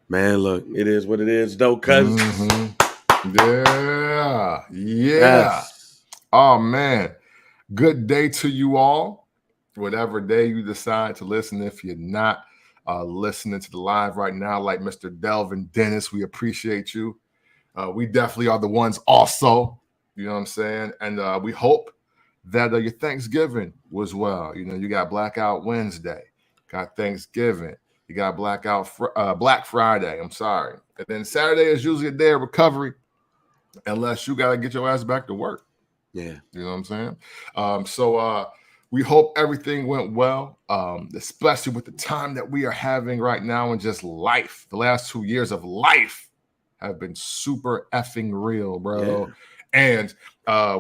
Man, look, it is what it is, though, cuz. Yeah. Yes. Oh, man. Good day to you all. Whatever day you decide to listen. If you're not listening to the live right now, like Mr. Delvin Dennis, we appreciate you. We definitely are the ones also. You know what I'm saying? And we hope that your Thanksgiving was well. You know, you got Blackout Wednesday, got Thanksgiving, you got Black Friday. I'm sorry, and then Saturday is usually a day of recovery, unless you got to get your ass back to work. Yeah. You know what I'm saying? So we hope everything went well, especially with the time that we are having right now and just life. The last 2 years of life have been super effing real, bro. Yeah. And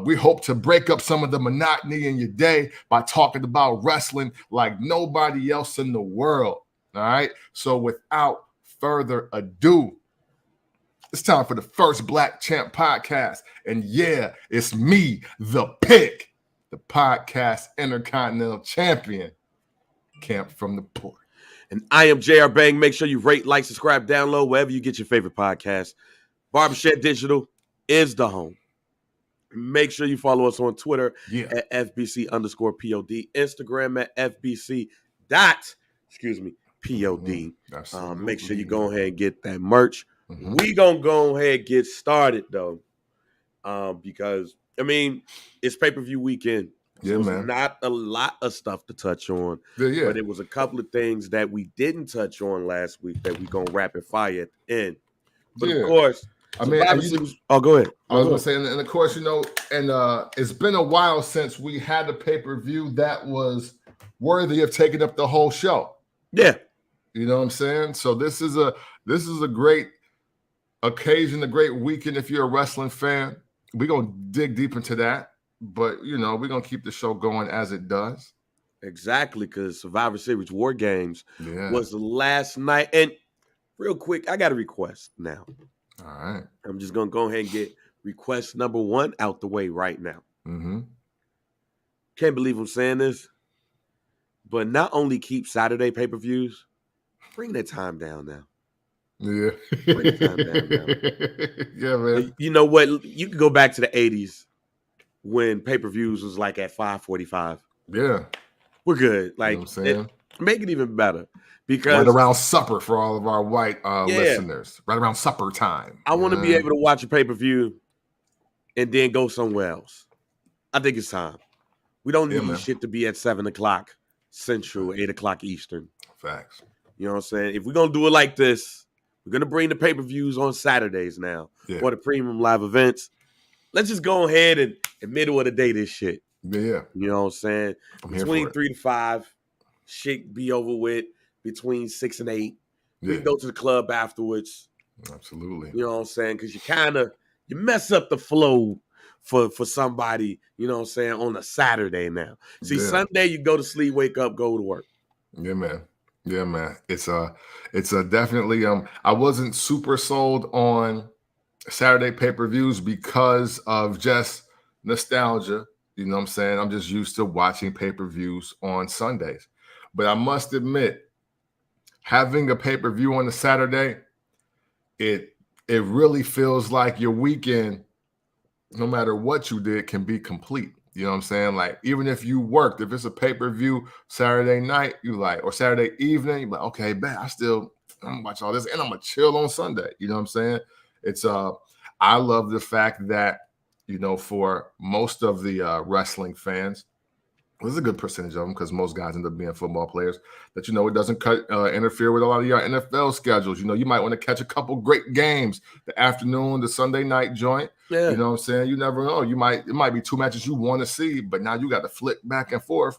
we hope to break up some of the monotony in your day by talking about wrestling like nobody else in the world. All right. So without further ado, it's time for the first Black Champ podcast. And yeah, it's me, the pick, the podcast Intercontinental Champion, Camp from the Port. And I am JR Bang. Make sure you rate, like, subscribe, download wherever you get your favorite podcast. Barbershop Digital is the home. Make sure you follow us on Twitter at FBC_POD, Instagram at FBC.POD. Make sure you go ahead and get that merch. We gonna go ahead and get started though, because I mean it's pay-per-view weekend. So it's not a lot of stuff to touch on, but it was a couple of things that we didn't touch on last week that we gonna rapid fire at the end. But of course, I mean, go ahead. I was going to say, and of course, you know, and it's been a while since we had a pay-per-view that was worthy of taking up the whole show. Yeah, you know what I'm saying. So this is a great occasion, a great weekend if you're a wrestling fan. We're gonna dig deep into that, but you know, we're gonna keep the show going as it does. Exactly, because Survivor Series War Games was last night, and real quick, I got a request now. All right. I'm just going to go ahead and get request number 1 out the way right now. Can't believe I'm saying this, but not only keep Saturday pay-per-views, bring that time down now. Yeah. Bring the time down now. Yeah, man. You know what? You can go back to the 80s when pay-per-views was like at 5:45. Yeah. We're good. Like, you know what I'm saying? Make it even better. Because right around supper for all of our white listeners. Right around supper time. I want to be able to watch a pay-per-view and then go somewhere else. I think it's time. We don't need shit to be at 7 o'clock Central, 8 o'clock Eastern. Facts. You know what I'm saying? If we're going to do it like this, we're going to bring the pay-per-views on Saturdays now for the premium live events. Let's just go ahead and middle of the day this shit. Yeah. You know what I'm saying? Between 3 to 5, shit be over with. Between 6 and 8, we can go to the club afterwards. Absolutely. You know what I'm saying? Because you mess up the flow for somebody, you know what I'm saying, on a Saturday now. See, Sunday you go to sleep, wake up, go to work. Yeah, man. Yeah, man. It's definitely I wasn't super sold on Saturday pay-per-views because of just nostalgia. You know what I'm saying? I'm just used to watching pay-per-views on Sundays. But I must admit, having a pay-per-view on a Saturday, it really feels like your weekend, no matter what you did, can be complete. You know what I'm saying? Like, even if you worked, if it's a pay-per-view Saturday night, or Saturday evening, you're like, okay, bet I'm gonna watch all this and I'm gonna chill on Sunday. You know what I'm saying? It's I love the fact that, you know, for most of the wrestling fans, there's a good percentage of them because most guys end up being football players, that, you know, it doesn't interfere with a lot of your NFL schedules. You know, you might want to catch a couple great games, the afternoon, the Sunday night joint. Yeah. You know what I'm saying? You never know. It might be 2 matches you want to see, but now you got to flick back and forth.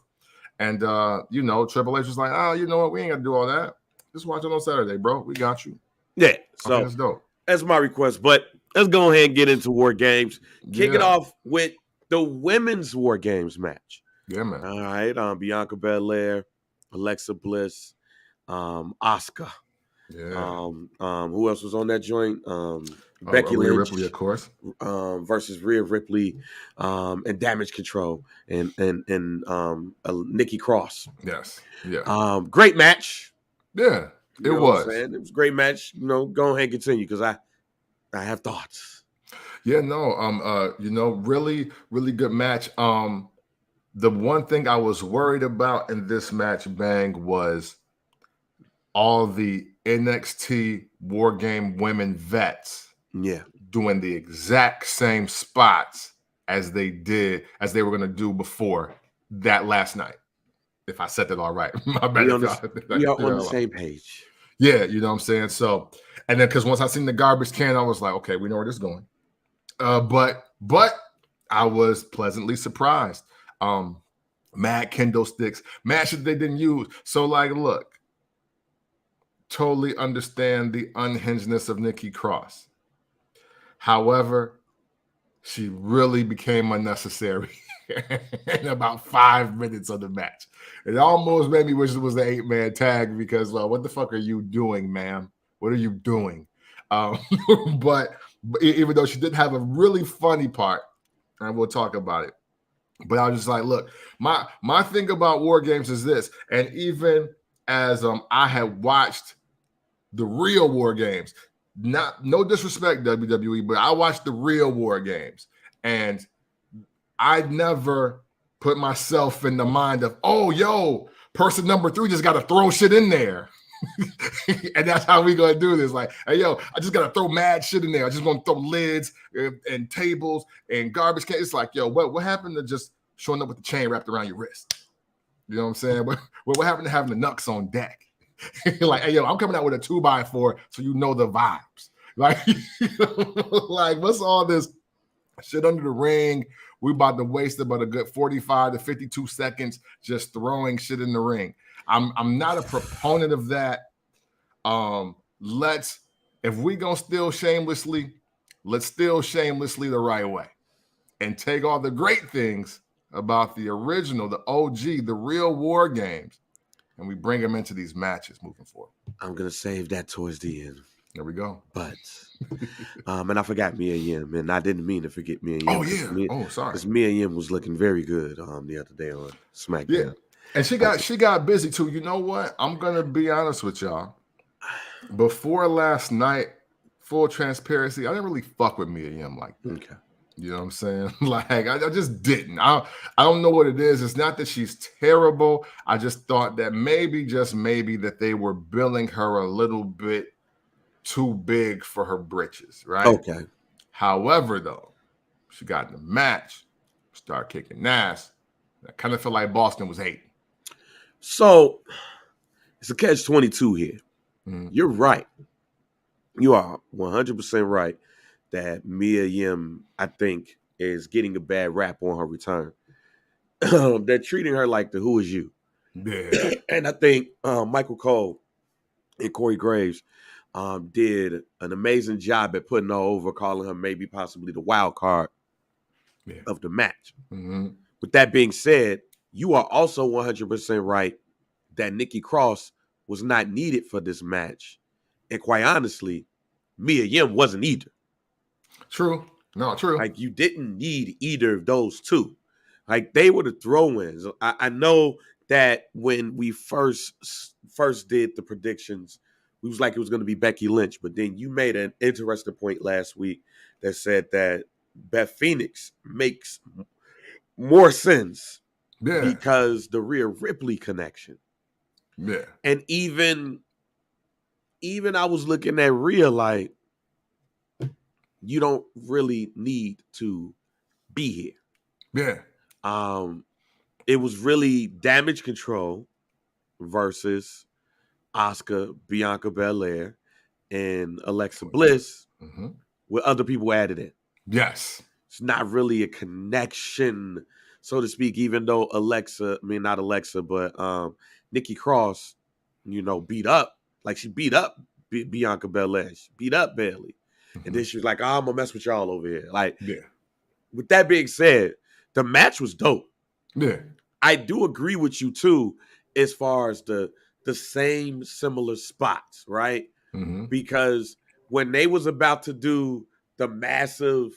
And, you know, Triple H was like, oh, you know what? We ain't got to do all that. Just watch it on Saturday, bro. We got you. Yeah. So that's dope. That's my request. But let's go ahead and get into War Games. Kick it off with the women's War Games match. Yeah, man. All right. Bianca Belair, Alexa Bliss, Asuka. Yeah. Who else was on that joint? Becky Rhea Lynch, Ripley, of course. Versus Rhea Ripley, and Damage Control, and Nikki Cross. Yes. Yeah. Great match. Yeah. You know what I'm saying? It was a great match. You know, go ahead and continue because I have thoughts. Yeah, no, really, really good match. The one thing I was worried about in this match, Bang, was all the NXT War Game women vets doing the exact same spots as they were going to do before that last night. If I said that all right. My bad. We are on the same page. Yeah, you know what I'm saying? So, and then because once I seen the garbage can, I was like, okay, we know where this is going. But I was pleasantly surprised. Mad kendo sticks, matches they didn't use. So, like, look, totally understand the unhingedness of Nikki Cross. However, she really became unnecessary in about 5 minutes of the match. It almost made me wish it was the 8-man tag because, well, what the fuck are you doing, ma'am? What are you doing? But even though she did have a really funny part, and we'll talk about it. But I was just like, look, my thing about War Games is this, and even as I had watched the real War Games, no disrespect WWE, but I watched the real War Games, and I never put myself in the mind of, oh, yo, person number 3 just got to throw shit in there. And that's how we gonna do this. Like, hey, yo, I just gotta throw mad shit in there. I just gonna throw lids and tables and garbage cans. It's like, yo, what happened to just showing up with the chain wrapped around your wrist? You know what I'm saying? What happened to having the knucks on deck? Like, hey, yo, I'm coming out with a 2x4 so you know the vibes. Like, like, what's all this shit under the ring? We about to waste about a good 45 to 52 seconds just throwing shit in the ring. I'm not a proponent of that. If we gonna steal shamelessly, let's steal shamelessly the right way and take all the great things about the original, the OG, the real War Games, and we bring them into these matches moving forward. I'm gonna save that towards the end. There we go. But and I forgot Mia Yim, and I didn't mean to forget Mia Yim. Oh, sorry. Because Mia Yim was looking very good the other day on SmackDown. Yeah. And she got busy too. You know what? I'm gonna be honest with y'all. Before last night, full transparency, I didn't really fuck with Mia Yim like that. Okay. You know what I'm saying? Like, I just didn't. I don't know what it is. It's not that she's terrible. I just thought that maybe, just maybe, that they were billing her a little bit too big for her britches, right? Okay. However, though, she got in the match, started kicking ass. I kind of feel like Boston was hating. So it's a catch-22 here. Mm-hmm. You're right. You are 100% right that Mia Yim, I think, is getting a bad rap on her return. They're treating her like the Who Is You. Yeah. And I think Michael Cole and Corey Graves did an amazing job at putting her over, calling her maybe possibly the wild card of the match. Mm-hmm. With that being said, you are also 100% right that Nikki Cross was not needed for this match. And quite honestly, Mia Yim wasn't either. True. No, true. Like, you didn't need either of those two. Like, they were the throw-ins. I know that when we first did the predictions, we was like it was going to be Becky Lynch. But then you made an interesting point last week that said that Beth Phoenix makes more sense because the Rhea Ripley connection. Yeah. And even I was looking at Rhea like, you don't really need to be here. Yeah. It was really Damage Control versus Asuka, Bianca Belair, and Alexa Bliss with other people added in. Yes. It's not really a connection, so to speak, even though Nikki Cross, beat up. Like, she beat up Bianca Belair. She beat up Bayley. And then she was like, oh, I'm going to mess with y'all over here. Like, with that being said, the match was dope. Yeah. I do agree with you, too, as far as the same similar spots, right? Mm-hmm. Because when they was about to do the massive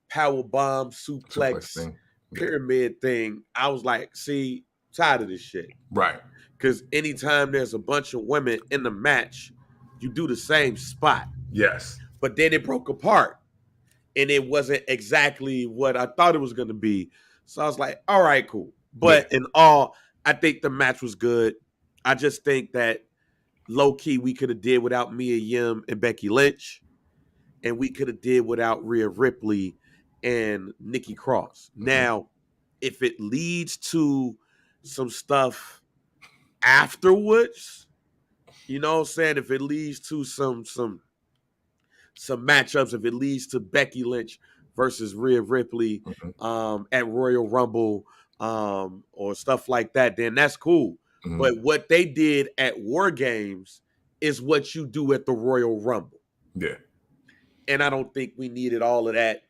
power bomb suplex pyramid thing, I was like, see, Tired of this shit. Right. Because anytime there's a bunch of women in the match, you do the same spot. Yes. But then it broke apart. And it wasn't exactly what I thought it was going to be. So I was like, all right, cool. But in all, I think the match was good. I just think that low-key we could have did without Mia Yim and Becky Lynch. And we could have did without Rhea Ripley and Nikki Cross. Mm-hmm. Now, if it leads to some stuff afterwards, you know what I'm saying? If it leads to some matchups, if it leads to Becky Lynch versus Rhea Ripley at Royal Rumble or stuff like that, then that's cool. Mm-hmm. But what they did at War Games is what you do at the Royal Rumble. Yeah. And I don't think we needed all of that.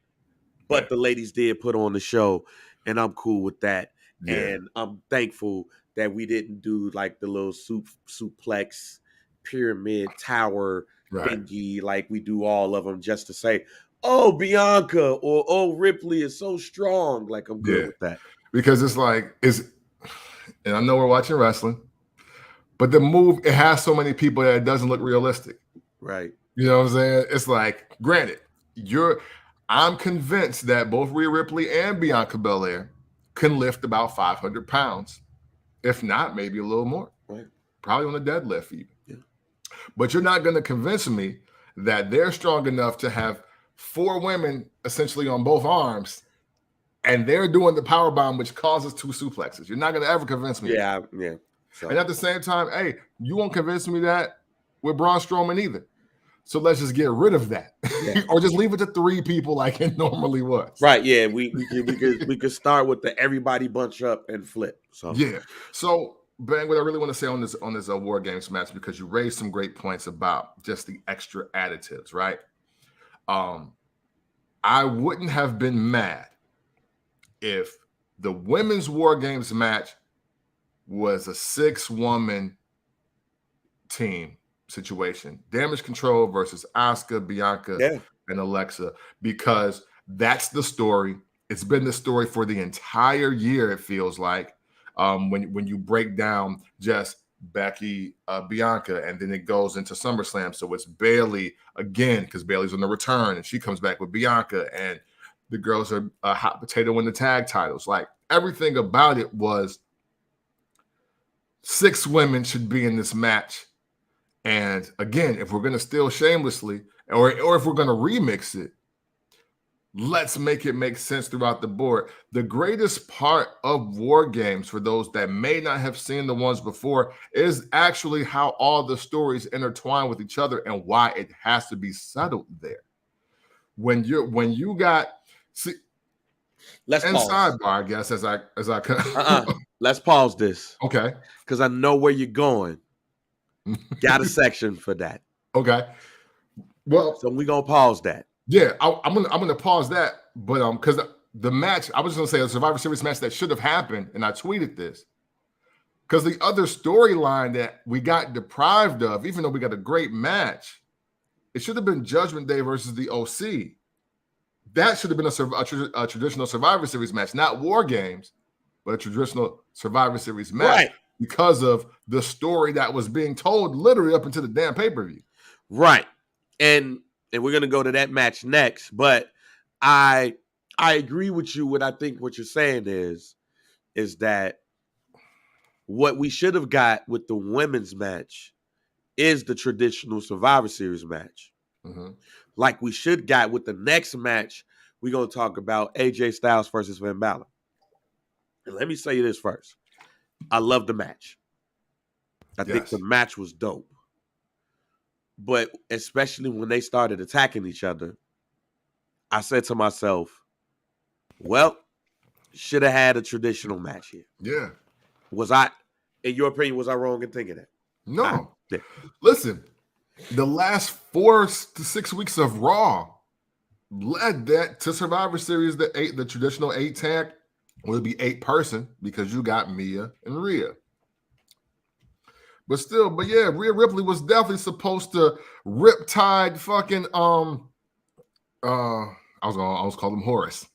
But the ladies did put on the show, and I'm cool with that. Yeah. And I'm thankful that we didn't do like the little suplex pyramid tower thingy like we do all of them just to say, oh, Bianca or oh, Ripley is so strong. Like, I'm good with that. Because it's like, and I know we're watching wrestling, but the move, it has so many people that it doesn't look realistic. Right. You know what I'm saying? It's like, granted, I'm convinced that both Rhea Ripley and Bianca Belair can lift about 500 pounds. If not, maybe a little more. Right. Probably on a deadlift even. Yeah. But you're not going to convince me that they're strong enough to have 4 women essentially on both arms and they're doing the power bomb, which causes 2 suplexes. You're not going to ever convince me. Yeah. So. And at the same time, hey, you won't convince me that with Braun Strowman either. So let's just get rid of that, or just leave it to 3 people like it normally was. Right? Yeah, we could start with the everybody bunch up and flip. So yeah. So Bang, what I really want to say on this War Games match, because you raised some great points about just the extra additives, right? I wouldn't have been mad if the women's War Games match was a 6-woman team situation. Damage Control versus Asuka, Bianca, and Alexa, because that's the story. It's been the story for the entire year, it feels like, when you break down just Becky, Bianca, and then it goes into SummerSlam. So it's Bayley again, because Bayley's on the return, and she comes back with Bianca, and the girls are a hot potato in the tag titles. Like, everything about it was 6 women should be in this match. And again, if we're going to steal shamelessly, or if we're going to remix it, let's make it make sense throughout the board. The greatest part of War Games, for those that may not have seen the ones before, is actually how all the stories intertwine with each other and why it has to be settled there. When you got let's pause. Sidebar, I guess, as I let's pause this. Okay. Because I know where you're going. Got a section for that. Okay. Well, so we're gonna pause that. Yeah, I'm gonna pause that, but because the match, I was just gonna say a Survivor Series match that should have happened, and I tweeted this because the other storyline that we got deprived of, even though we got a great match, it should have been Judgment Day versus the OC. That should have been a traditional Survivor Series match, not War Games, but a traditional Survivor Series match. Right. Because of the story that was being told literally up into the damn pay-per-view. Right. And we're going to go to that match next. But I agree with you. What I think what you're saying is that what we should have got with the women's match is the traditional Survivor Series match. Mm-hmm. Like we should got with the next match, we're going to talk about AJ Styles versus Finn Balor. And let me say this first. I love the match. I think the match was dope. But especially when they started attacking each other, I said to myself, well, should have had a traditional match here. Yeah. Was I, in your opinion, was I wrong in thinking that? No. Listen, the last 4 to 6 weeks of Raw led that to Survivor Series, the traditional 8-tag. Will be 8-person because you got Mia and Rhea. But yeah, Rhea Ripley was definitely supposed to riptide fucking I was call him Horace.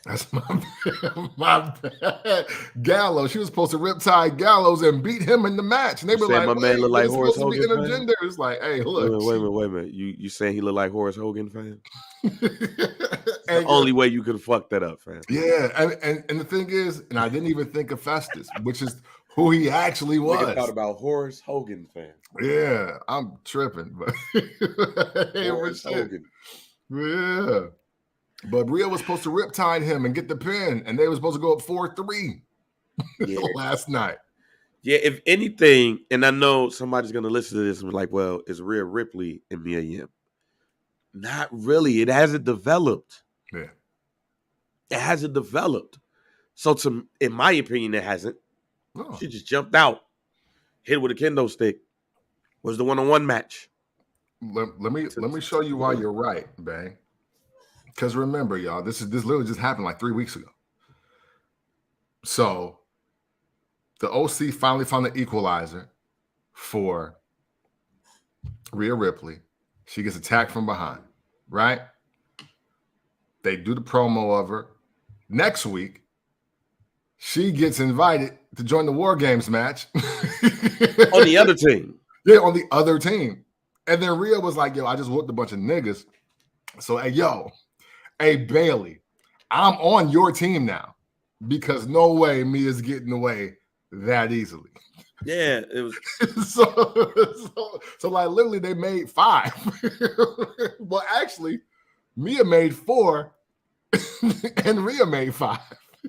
That's my bad. Gallows. She was supposed to riptide Gallows and beat him in the match. And they were like, my man look like it's Horace supposed Hogan to be intergender. It's like, hey, look. Wait a minute. You saying he look like Horace Hogan, fam? It's And the only way you could have fucked that up, fam. Yeah, and the thing is, and I didn't even think of Festus, which is who he actually was. I thought about Horace Hogan, fam. Yeah, I'm tripping, but Horace Hogan. Yeah. But Rhea was supposed to riptide him and get the pin, and they were supposed to go up 4-3 last night. Yeah, if anything, and I know somebody's going to listen to this and be like, well, is Rhea Ripley and Mia Yim? Not really. It hasn't developed. Yeah. It hasn't developed. So, in my opinion, it hasn't. Oh. She just jumped out, hit with a kendo stick. Was the one-on-one match. Let me show you why you're right, Bang. Because remember, y'all, this literally just happened like 3 weeks ago. So the OC finally found the equalizer for Rhea Ripley. She gets attacked from behind, right? They do the promo of her. Next week, she gets invited to join the War Games match. On the other team. Yeah, on the other team. And then Rhea was like, yo, I just whooped a bunch of niggas. So, hey, Bailey, I'm on your team now because no way Mia's getting away that easily. Yeah, it was. so like literally they made 5. Well, actually, Mia made 4 and Rhea made 5.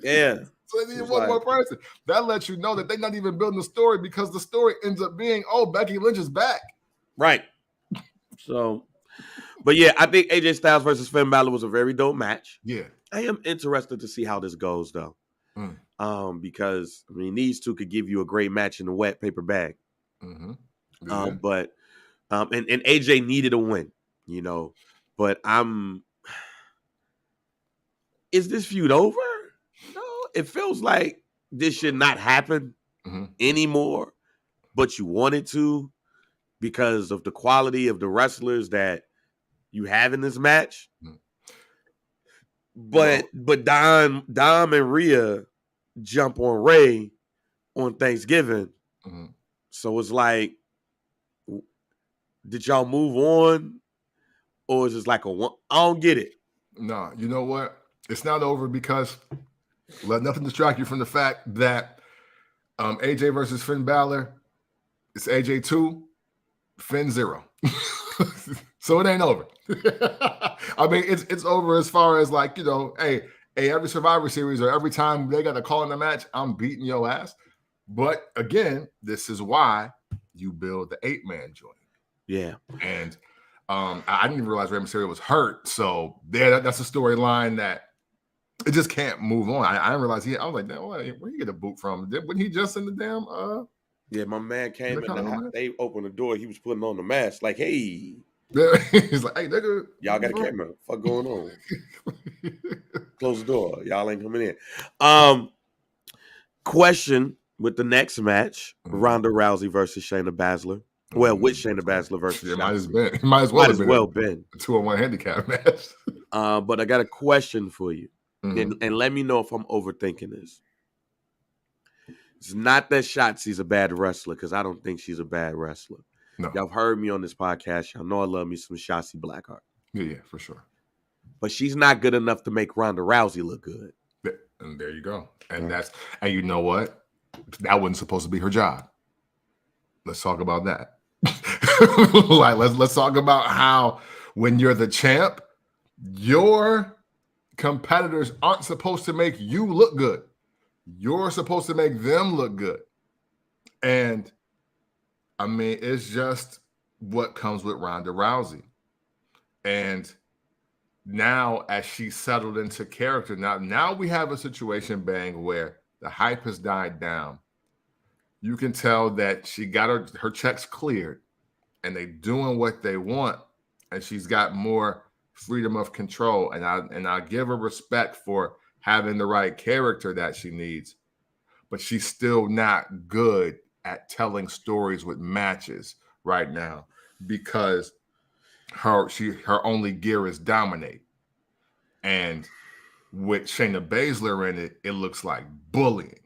Yeah. So they needed one more person. That lets you know that they're not even building the story because the story ends up being, Becky Lynch is back. Right. So, but yeah, I think AJ Styles versus Finn Balor was a very dope match. Yeah. I am interested to see how this goes, though. Because, I mean, these two could give you a great match in a wet paper bag. Mm-hmm. Yeah. But AJ needed a win, but is this feud over? No, it feels like this should not happen anymore, but you want it to because of the quality of the wrestlers that you have in this match. But Dom and Rhea jump on Ray on Thanksgiving. So it's like, did y'all move on? Or is it like I don't get it. No, you know what? It's not over because let nothing distract you from the fact that AJ versus Finn Balor, it's AJ 2, Finn 0. So it ain't over. I mean, it's over as far as like, hey, every Survivor Series or every time they got a call in the match, I'm beating your ass. But again, this is why you build the 8-man joint. Yeah. And I didn't even realize Rey Mysterio was hurt. So that's a storyline that it just can't move on. I didn't realize I was like, where you get a boot from? Wasn't he just in the damn Yeah, my man came in they opened the door, he was putting on the mask, like, hey. He's like, hey, nigga. Y'all got a camera. Fuck going on? Close the door. Y'all ain't coming in. Question with the next match, Ronda Rousey versus Shayna Baszler. Well, with Shayna Baszler versus it might as well been a 2-on-1 handicap match. But I got a question for you. And let me know if I'm overthinking this. It's not that Shotzi's a bad wrestler, because I don't think she's a bad wrestler. No. Y'all have heard me on this podcast. Y'all know I love me some Shotzi Blackheart. Yeah, for sure. But she's not good enough to make Ronda Rousey look good. And there you go. And and you know what? That wasn't supposed to be her job. Let's talk about that. Like, let's talk about how when you're the champ, your competitors aren't supposed to make you look good. You're supposed to make them look good. And I mean, it's just what comes with Ronda Rousey. And now as she settled into character, now we have a situation, Bang, where the hype has died down. You can tell that she got her checks cleared and they doing what they want. And she's got more freedom of control. And I give her respect for having the right character that she needs. But she's still not good at telling stories with matches right now because her only gear is dominate. And with Shayna Baszler in it, it looks like bullying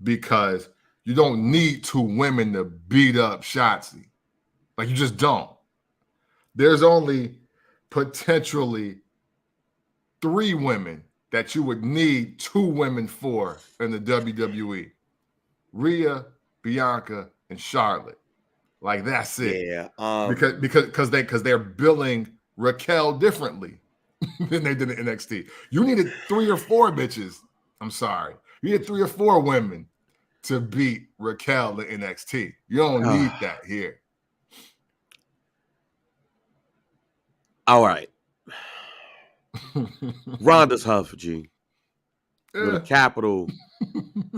because you don't need 2 women to beat up Shotzi. Like, you just don't. There's only potentially 3 women that you would need 2 women for in the WWE. Rhea, Bianca, and Charlotte. Like, that's it. Yeah. Because they're billing Raquel differently than they did in NXT. You needed 3 or 4 bitches. I'm sorry. You needed 3 or 4 women to beat Raquel in NXT. You don't need that here. All right. Ronda's Huff, G. With a capital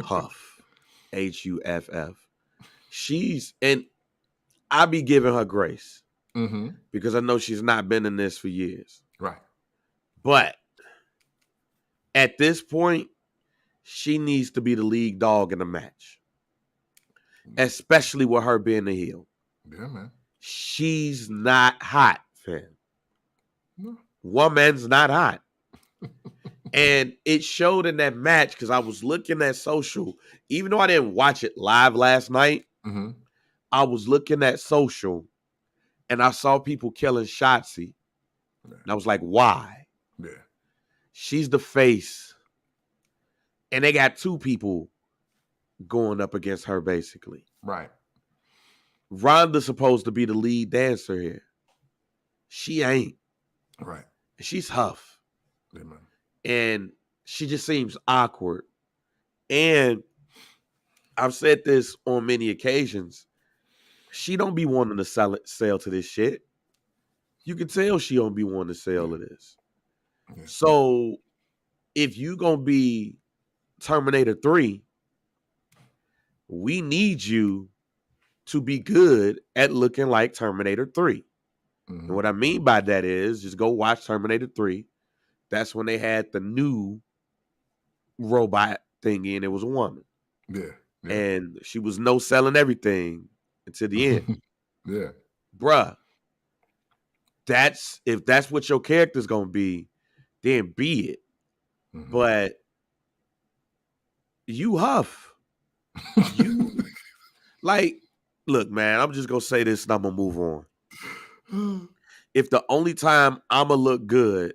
Huff. Huff. And I be giving her grace. Because I know she's not been in this for years. Right. But at this point, she needs to be the lead dog in the match. Especially with her being the heel. Yeah, man. She's not hot, fam. No. Woman's not hot. And it showed in that match because I was looking at social. Even though I didn't watch it live last night, I was looking at social and I saw people killing Shotzi. Yeah. And I was like, why? Yeah. She's the face. And they got 2 people going up against her, basically. Right. Ronda's supposed to be the lead dancer here. She ain't. Right. She's Huff. Yeah, man. And she just seems awkward. And I've said this on many occasions. She don't be wanting to sell to this shit. You can tell she don't be wanting to sell to this. Yeah. So if you gonna be Terminator 3, we need you to be good at looking like Terminator 3. And what I mean by that is just go watch Terminator 3. That's when they had the new robot thingy and it was a woman. Yeah. And she was no selling everything until the end. Yeah. Bruh. If that's what your character's gonna be, then be it. But you Huff. You look, man, I'm just gonna say this and I'm gonna move on. If the only time I'ma look good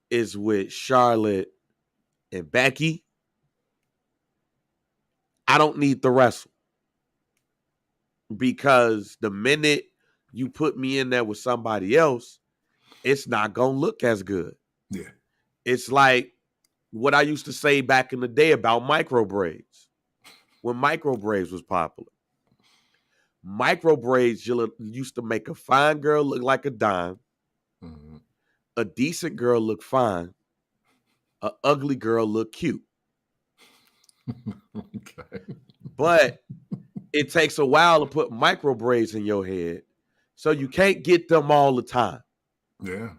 is with Charlotte and Becky, I don't need to wrestle. Because the minute you put me in there with somebody else, it's not gonna look as good. Yeah. It's like what I used to say back in the day about micro braids. When micro braids was popular. Micro braids used to make a fine girl look like a dime. A decent girl look fine. A ugly girl look cute. Okay. But it takes a while to put micro braids in your head. So you can't get them all the time. Yeah.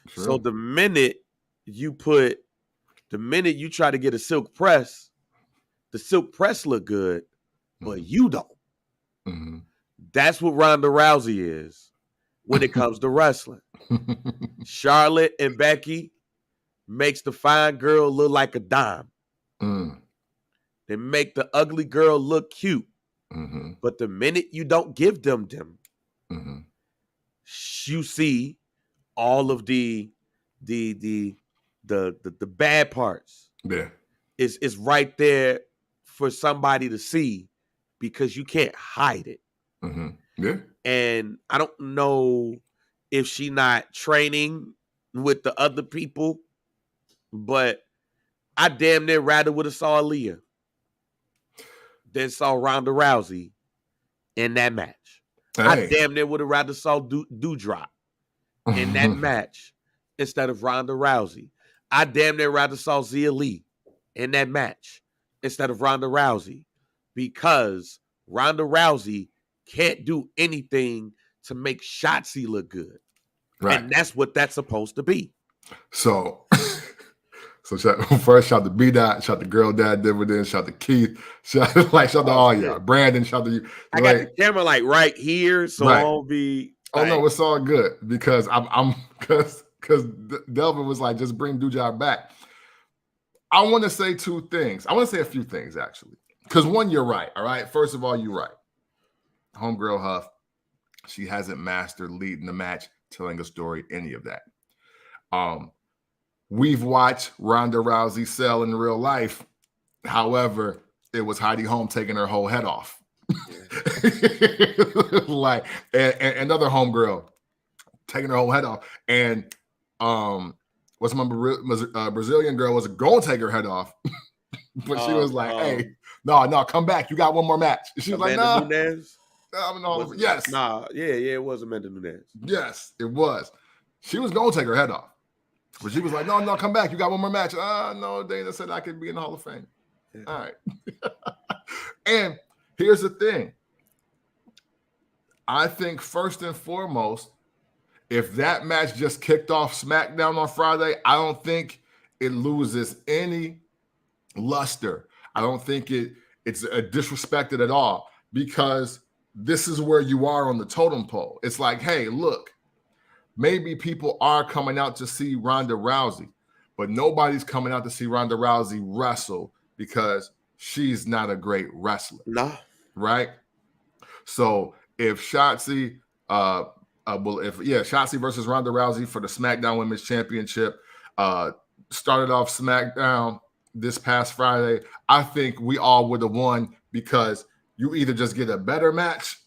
True. So the minute you try to get a silk press, the silk press look good, but you don't. That's what Ronda Rousey is when it comes to wrestling. Charlotte and Becky makes the fine girl look like a dime. They make the ugly girl look cute. But the minute you don't give them, you see all of the bad parts. Yeah. It's right there for somebody to see because you can't hide it. Yeah. And I don't know if she not training with the other people, but I damn near rather would have saw Aaliyah than saw Ronda Rousey in that match. Hey. I damn near would have rather saw Doudrop in that match instead of Ronda Rousey. I damn near rather saw Zia Lee in that match instead of Ronda Rousey because Ronda Rousey can't do anything to make Shotzi look good. Right. And that's what that's supposed to be. So first shout to B-Dot, shout to Girl Dad Dividend, shout to Keith, shout to all y'all. Brandon, shout to you. I got the camera right here, so I'll be. Oh no, it's all good because because Delvin was like, just bring Doudrop back. I want to say two things. I want to say a few things, actually. Because one, you're right, all right? First of all, you're right. Homegirl Huff, she hasn't mastered leading the match, telling a story, any of that. We've watched Ronda Rousey sell in real life. However, it was Heidi Holm taking her whole head off. Like, and another homegirl taking her whole head off. And what's my Brazilian girl was going to take her head off. But she was like, hey, no, come back. You got one more match. She was like, no. Yes. It was Amanda Nunes. Yes, it was. She was going to take her head off. But she was like, no, come back. You got one more match. No, Dana said I could be in the Hall of Fame. Yeah. All right. And here's the thing. I think first and foremost, if that match just kicked off SmackDown on Friday, I don't think it loses any luster. I don't think it's disrespected at all, because this is where you are on the totem pole. It's like, hey, look, maybe people are coming out to see Ronda Rousey, but nobody's coming out to see Ronda Rousey wrestle because she's not a great wrestler. No. Right? So if Shotzi, Shotzi versus Ronda Rousey for the SmackDown Women's Championship started off SmackDown this past Friday, I think we all would have won, because you either just get a better match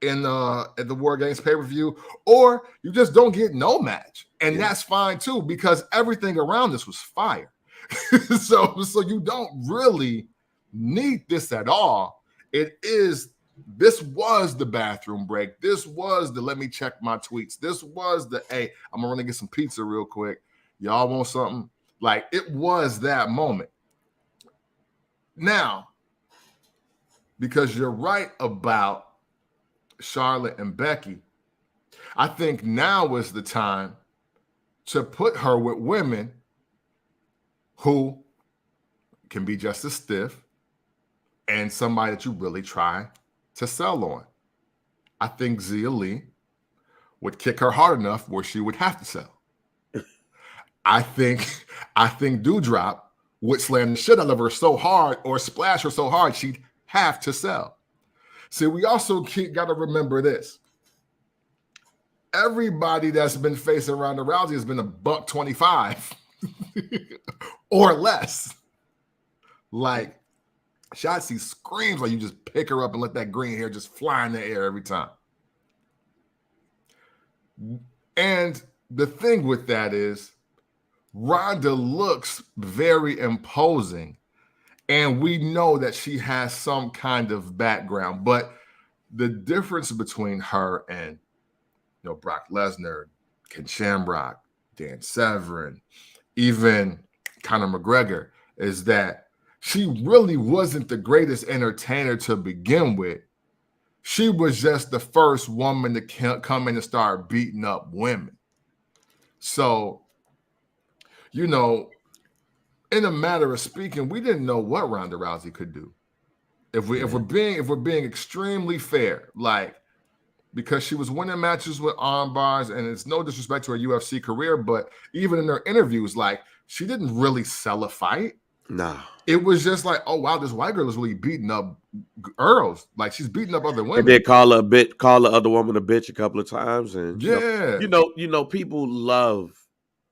at the War Games pay-per-view, or you just don't get no match. And that's fine too, because everything around this was fire. So you don't really need this at all. This was the bathroom break. This was the let me check my tweets. This was the, hey, I'm gonna run and get some pizza real quick. Y'all want something? Like, it was that moment. Now, because you're right about Charlotte and Becky, I think now is the time to put her with women who can be just as stiff and somebody that you really try to sell on. I think Zia Lee would kick her hard enough where she would have to sell. I think Doudrop would slam the shit out of her so hard or splash her so hard she'd have to sell. See, we also got to remember this. Everybody that's been facing Ronda Rousey has been $125 or less. Like, Shotzi screams like you just pick her up and let that green hair just fly in the air every time. And the thing with that is, Ronda looks very imposing, and we know that she has some kind of background, but the difference between her and Brock Lesnar, Ken Shamrock, Dan Severn, even Conor McGregor, is that she really wasn't the greatest entertainer to begin with. She was just the first woman to come in and start beating up women. So, in a matter of speaking, we didn't know what Ronda Rousey could do. If we're being extremely fair, like, because she was winning matches with arm bars, and it's no disrespect to her UFC career, but even in her interviews, like, she didn't really sell a fight. Nah. It was just like, oh wow, this white girl is really beating up girls. Like, she's beating up other women. And then call the other woman a bitch a couple of times, and yeah, people love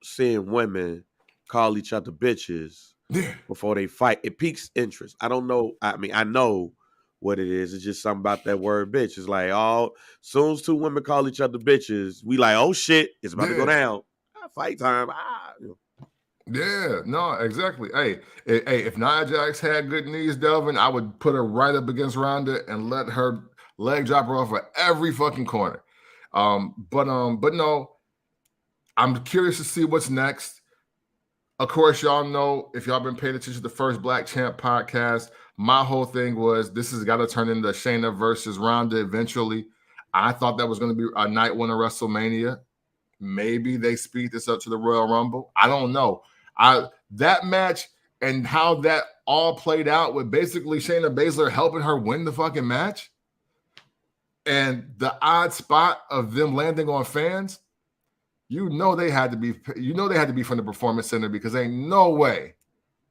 seeing women call each other bitches before they fight. It piques interest. I don't know. I mean, I know what it is. It's just something about that word bitch. It's like, soon as two women call each other bitches, we like, oh shit, it's about to go down. Fight time. Yeah, no, exactly. Hey, if Nia Jax had good knees, Delvin, I would put her right up against Ronda and let her leg drop her off at every fucking corner. But no, I'm curious to see what's next. Of course, y'all know, if y'all been paying attention to the First Black Champ podcast, my whole thing was this has got to turn into Shayna versus Ronda eventually. I thought that was going to be a night one of WrestleMania. Maybe they speed this up to the Royal Rumble. I don't know. That match and how that all played out with basically Shayna Baszler helping her win the fucking match, and the odd spot of them landing on fans, they had to be from the Performance Center, because ain't no way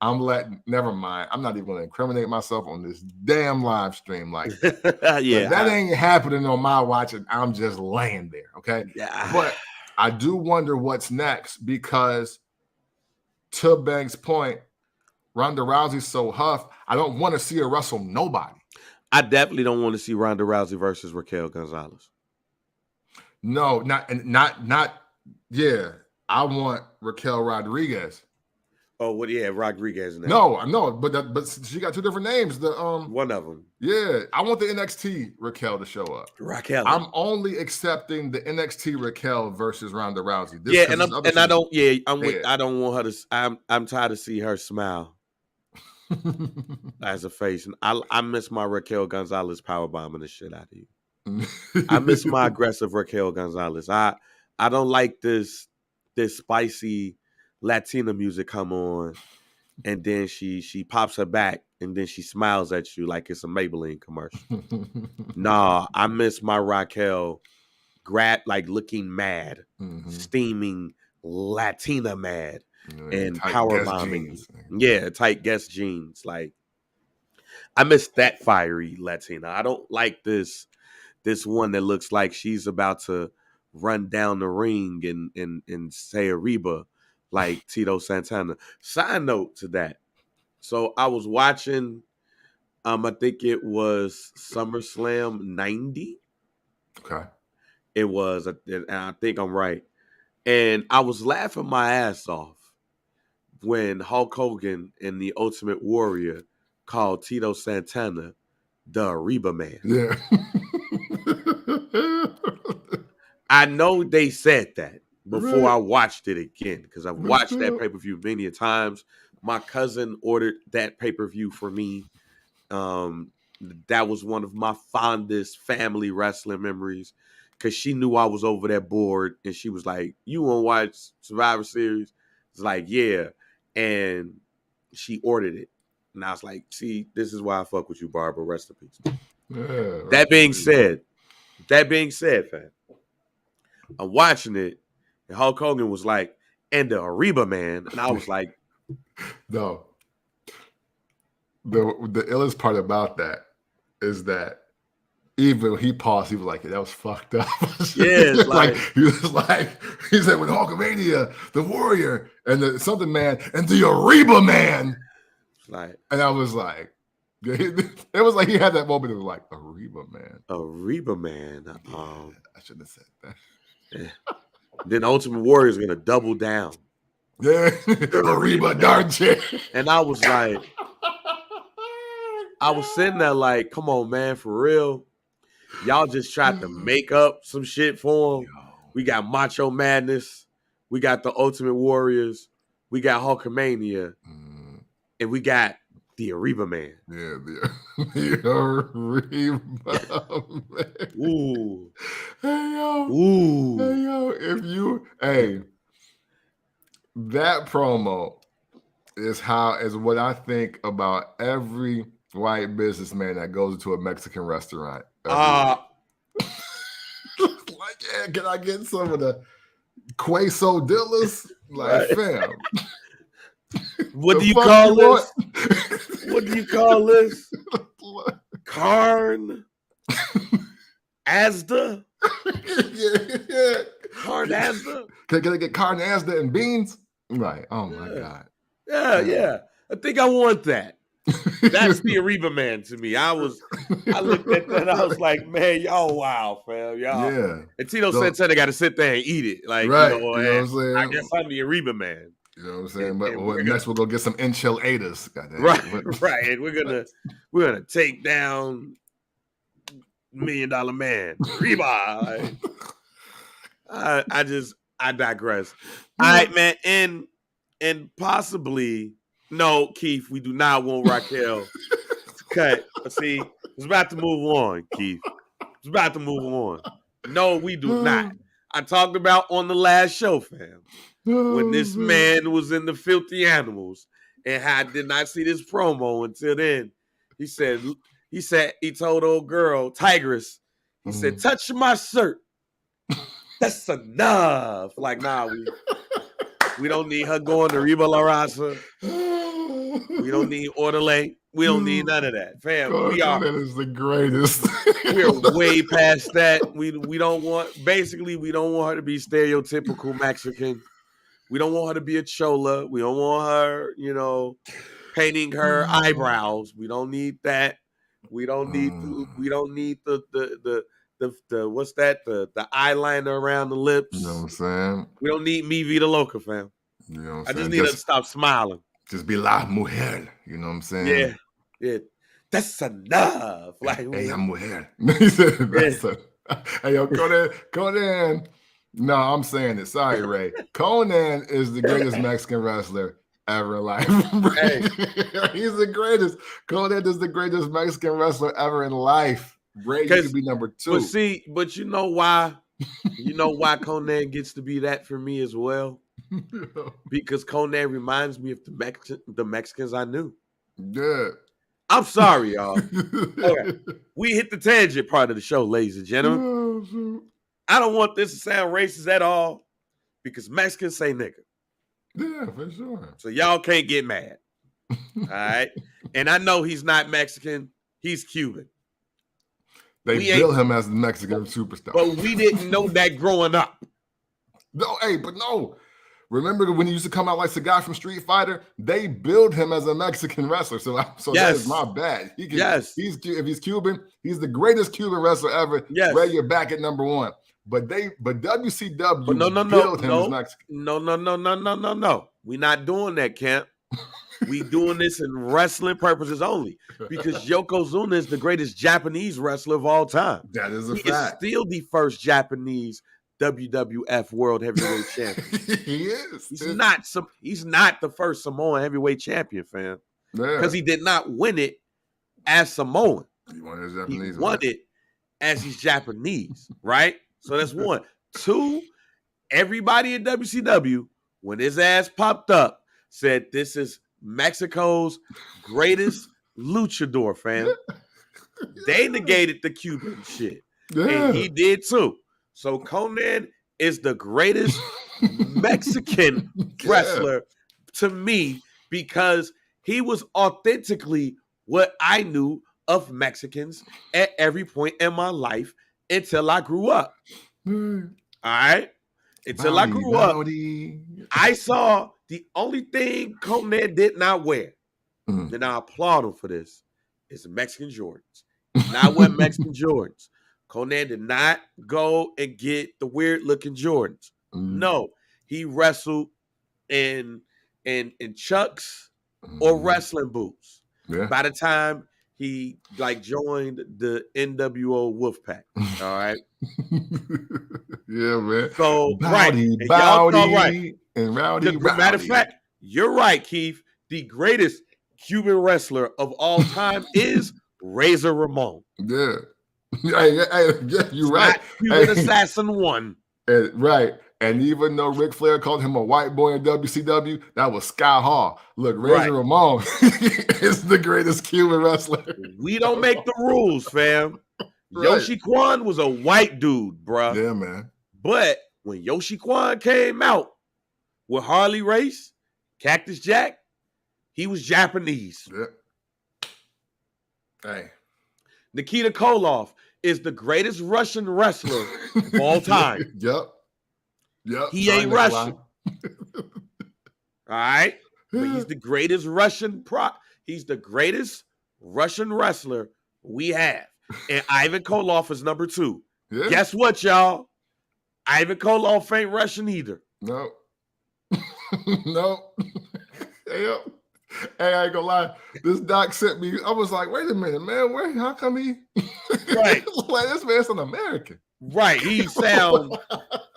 never mind. I'm not even going to incriminate myself on this damn live stream. Like, that ain't happening on my watch, and I'm just laying there. Okay. Yeah. But I do wonder what's next, because to Bank's point, Ronda Rousey's so huff. I don't want to see her wrestle nobody. I definitely don't want to see Ronda Rousey versus Raquel Gonzalez. No, not. Yeah, I want Raquel Rodriguez. Oh, well, yeah, Rodriguez. No, but she got two different names. One of them. Yeah, I want the NXT Raquel to show up. Raquel. I'm only accepting the NXT Raquel versus Ronda Rousey. I don't want her to. I'm tired to see her smile as a face. And I miss my Raquel Gonzalez powerbombing the shit out of you. I miss my aggressive Raquel Gonzalez. I don't like this spicy Latina music come on, and then she pops her back, and then she smiles at you like it's a Maybelline commercial. Nah, I miss my Raquel looking mad, steaming Latina mad, and power bombing. Yeah, tight Guess jeans. Like, I miss that fiery Latina. I don't like this one that looks like she's about to run down the ring and say Arriba like Tito Santana. Side note to that. So I was watching, I think it was SummerSlam 90. Okay. It was, and I think I'm right. And I was laughing my ass off when Hulk Hogan and the Ultimate Warrior called Tito Santana the Arriba Man. Yeah. I know they said that before I watched it again, because I've watched that pay-per-view many a times. My cousin ordered that pay-per-view for me. That was one of my fondest family wrestling memories, because she knew I was over there bored, and she was like, "You want to watch Survivor Series?" It's like, "Yeah," and she ordered it, and I was like, "See, this is why I fuck with you, Barbara. Rest in peace." Yeah, that being said, fam, I'm watching it, and Hulk Hogan was like, "And the Arriba Man," and I was like, "No." The illest part about that is that even he paused, he was like, "That was fucked up." Yeah, he said, "With Hulkamania, the Warrior, and the something man, and the Arriba Man," like, and I was like, it was like he had that moment of like, Arriba Man. I shouldn't have said that. Yeah. Then Ultimate Warrior is gonna double down. Yeah, Arriba Darche. And I was like, I was sitting there like, come on, man, for real. Y'all just tried to make up some shit for him. We got Macho Madness. We got the Ultimate Warriors. We got Hulkamania. And we got the Arriba Man. Yeah, the Arriba Man. Ooh. Hey, yo. Ooh. Hey, yo. That promo is what I think about every white businessman that goes into a Mexican restaurant. Like, yeah, can I get some of the quesadillas? Like, fam. What do you call this? What do you call this? Carn Asda? Yeah. Carn Asda? Can I get carn Asda and beans? Right. Oh my God. Yeah. I think I want that. That's the Arriba Man to me. I looked at that and I was like, man, y'all wow, fam. Y'all. Yeah. And Tito Santana got to sit there and eat it. Like, right. You know what I'm saying? I guess I'm the Arriba Man. You know what I'm saying? But next we'll go get some enchiladas. Right. And we're gonna take down $1 Million Man. Arriba. I digress. All right, man. And possibly, no, Keith, we do not want Raquel to cut. See, it's about to move on, Keith. It's about to move on. No, we do not. I talked about on the last show, fam, when this man was in the Filthy Animals, and I did not see this promo until then. He told old girl, Tigress, he said, touch my shirt. That's enough. Like, nah, we don't need her going to Reba La Raza. We don't need Orderly. We don't need none of that, fam. Conan is the greatest. We're way past that. We don't want. Basically, we don't want her to be stereotypical Mexican. We don't want her to be a chola. We don't want her, painting her eyebrows. We don't need that. We don't need. We don't need the what's that? The eyeliner around the lips. You know what I'm saying? We don't need me Vida Loca, fam. You know what I'm I saying? just need her to stop smiling. Just be la mujer. You know what I'm saying? Yeah. That's enough. Like, hey, I'm mujer. He said, hey, yo, Conan. No, I'm saying it. Sorry, Ray. Conan is the greatest Mexican wrestler ever in life. Hey. He's the greatest. Conan is the greatest Mexican wrestler ever in life. Ray, you could be number 2. But you know why? You know why Conan gets to be that for me as well? Because Conan reminds me of the Mexicans I knew. Yeah. I'm sorry, y'all. Okay. We hit the tangent part of the show, ladies and gentlemen. I don't want this to sound racist at all because Mexicans say nigga. Yeah, for sure. So y'all can't get mad. All right? And I know he's not Mexican. He's Cuban. They built him as the Mexican superstar. But we didn't know that growing up. No. Remember when he used to come out like the guy from Street Fighter? They build him as a Mexican wrestler. So yes. That is my bad. If he's Cuban, he's the greatest Cuban wrestler ever. Yes. Ray, you're back at number 1. But WCW built him as Mexican. No. We're not doing that, Camp. We doing this in wrestling purposes only because Yokozuna is the greatest Japanese wrestler of all time. That is a fact. He is still the first Japanese WWF World Heavyweight Champion. He is. He's not the first Samoan Heavyweight Champion, fam. Because he did not win it as Samoan. He won as Japanese. He won it as he's Japanese, right? So that's 1. 2, everybody in WCW, when his ass popped up, said this is Mexico's greatest luchador, fam. They negated the Cuban shit. Yeah. And he did too. So Conan is the greatest Mexican wrestler to me because he was authentically what I knew of Mexicans at every point in my life until I grew up. All right? Until I grew up, I saw the only thing Conan did not wear, and I applaud him for this, is Mexican Jordans. Not wear Mexican Jordans. Conan did not go and get the weird-looking Jordans. No, he wrestled in Chucks or wrestling boots. Yeah. By the time he joined the NWO Wolfpack, all right? Yeah, man. So, Bowdy, and Rowdy. Matter of fact, you're right, Keith. The greatest Cuban wrestler of all time is Razor Ramon. Yeah. Hey, you're right. Cuban Assassin 1. Right. And even though Ric Flair called him a white boy in WCW, that was Sky Hall. Look, Razor Ramon is the greatest Cuban wrestler. We don't make the rules, fam. Right. Yoshi Kwan was a white dude, bruh. Yeah, man. But when Yoshi Kwan came out with Harley Race, Cactus Jack, he was Japanese. Yeah. Hey. Nikita Koloff is the greatest Russian wrestler of all time. Yep. He ain't Russian. All right? But he's the greatest he's the greatest Russian wrestler we have. And Ivan Koloff is number 2. Yeah. Guess what, y'all? Ivan Koloff ain't Russian either. No. No. Hey, I ain't gonna lie. This doc sent me. I was like, wait a minute, man. How come he? Right. Like, this man's an American. Right. He sounds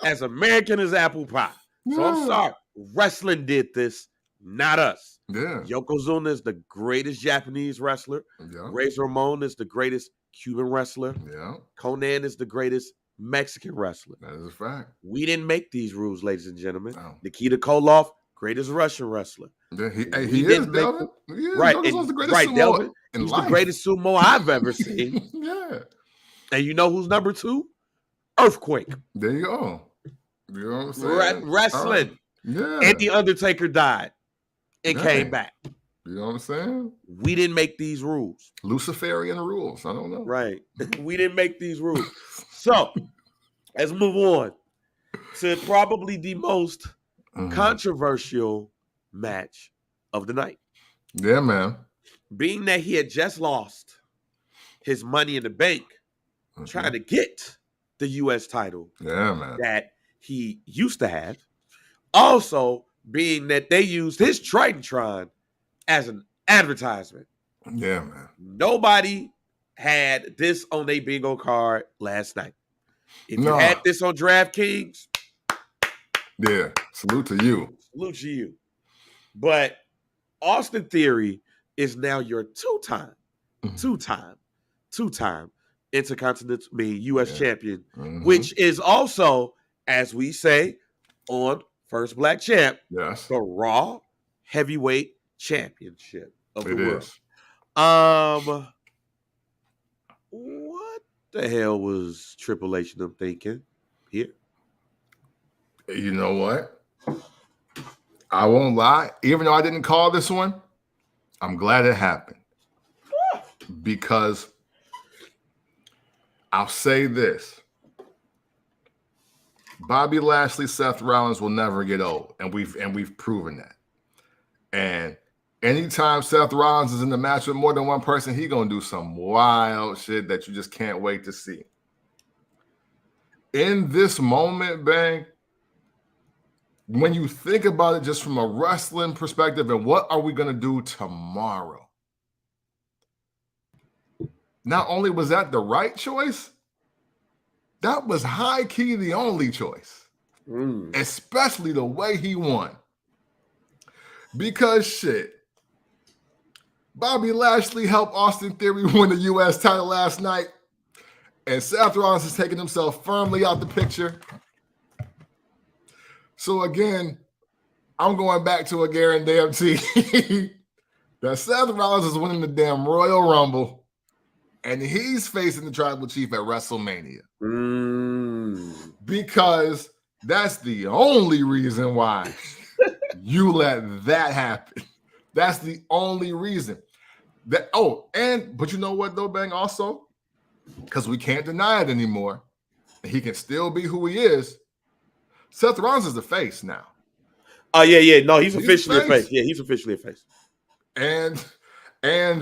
as American as apple pie. So I'm sorry. Wrestling did this, not us. Yeah. Yokozuna is the greatest Japanese wrestler. Yeah. Razor Ramon is the greatest Cuban wrestler. Yeah. Conan is the greatest Mexican wrestler. That is a fact. We didn't make these rules, ladies and gentlemen. No. Nikita Koloff, greatest Russian wrestler. Yeah, he is, Delvin. Right. Delvin. He's the greatest sumo I've ever seen. Yeah. And you know who's number 2? Earthquake. There you go. You know what I'm saying? Wrestling. Yeah. And The Undertaker died and came back. You know what I'm saying? We didn't make these rules. Luciferian rules. I don't know. Right. We didn't make these rules. So let's move on to probably the most controversial match of the night. Yeah, man. Being that he had just lost his Money in the Bank, trying to get the U.S. title that he used to have. Also, being that they used his Tritantron as an advertisement. Yeah, man. Nobody had this on their bingo card last night. If you had this on DraftKings, yeah, salute to you. Salute to you. But Austin Theory is now your two-time Intercontinental U.S. champion, which is also, as we say on First Black Champ, the Raw Heavyweight Championship of the world. What the hell was Triple H them thinking here? You know what? I won't lie. Even though I didn't call this one, I'm glad it happened. Because I'll say this. Bobby Lashley, Seth Rollins will never get old. And we've proven that. And anytime Seth Rollins is in the match with more than one person, he's going to do some wild shit that you just can't wait to see. In this moment, Bang, when you think about it just from a wrestling perspective and what are we going to do tomorrow? Not only was that the right choice, that was high-key the only choice, especially the way he won. Because shit, Bobby Lashley helped Austin Theory win the U.S. title last night, and Seth Rollins is taking himself firmly out the picture. So again, I'm going back to a guarantee that Seth Rollins is winning the damn Royal Rumble, and he's facing the Tribal Chief at WrestleMania. Because that's the only reason why you let that happen. That's the only reason. But you know what though, Bang, also? Because we can't deny it anymore. He can still be who he is. Seth Rollins is the face now. Oh, yeah. No, he's officially a face. Yeah, he's officially a face. And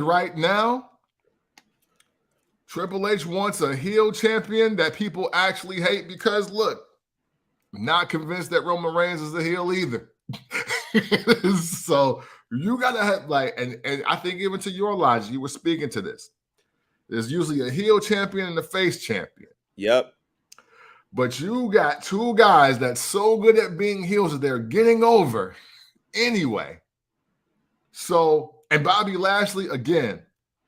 right now, Triple H wants a heel champion that people actually hate because, look, I'm not convinced that Roman Reigns is a heel either. So you got to have, and I think even to your logic, you were speaking to this. There's usually a heel champion and a face champion. Yep. But you got two guys that's so good at being heels that they're getting over anyway. So, and Bobby Lashley, again,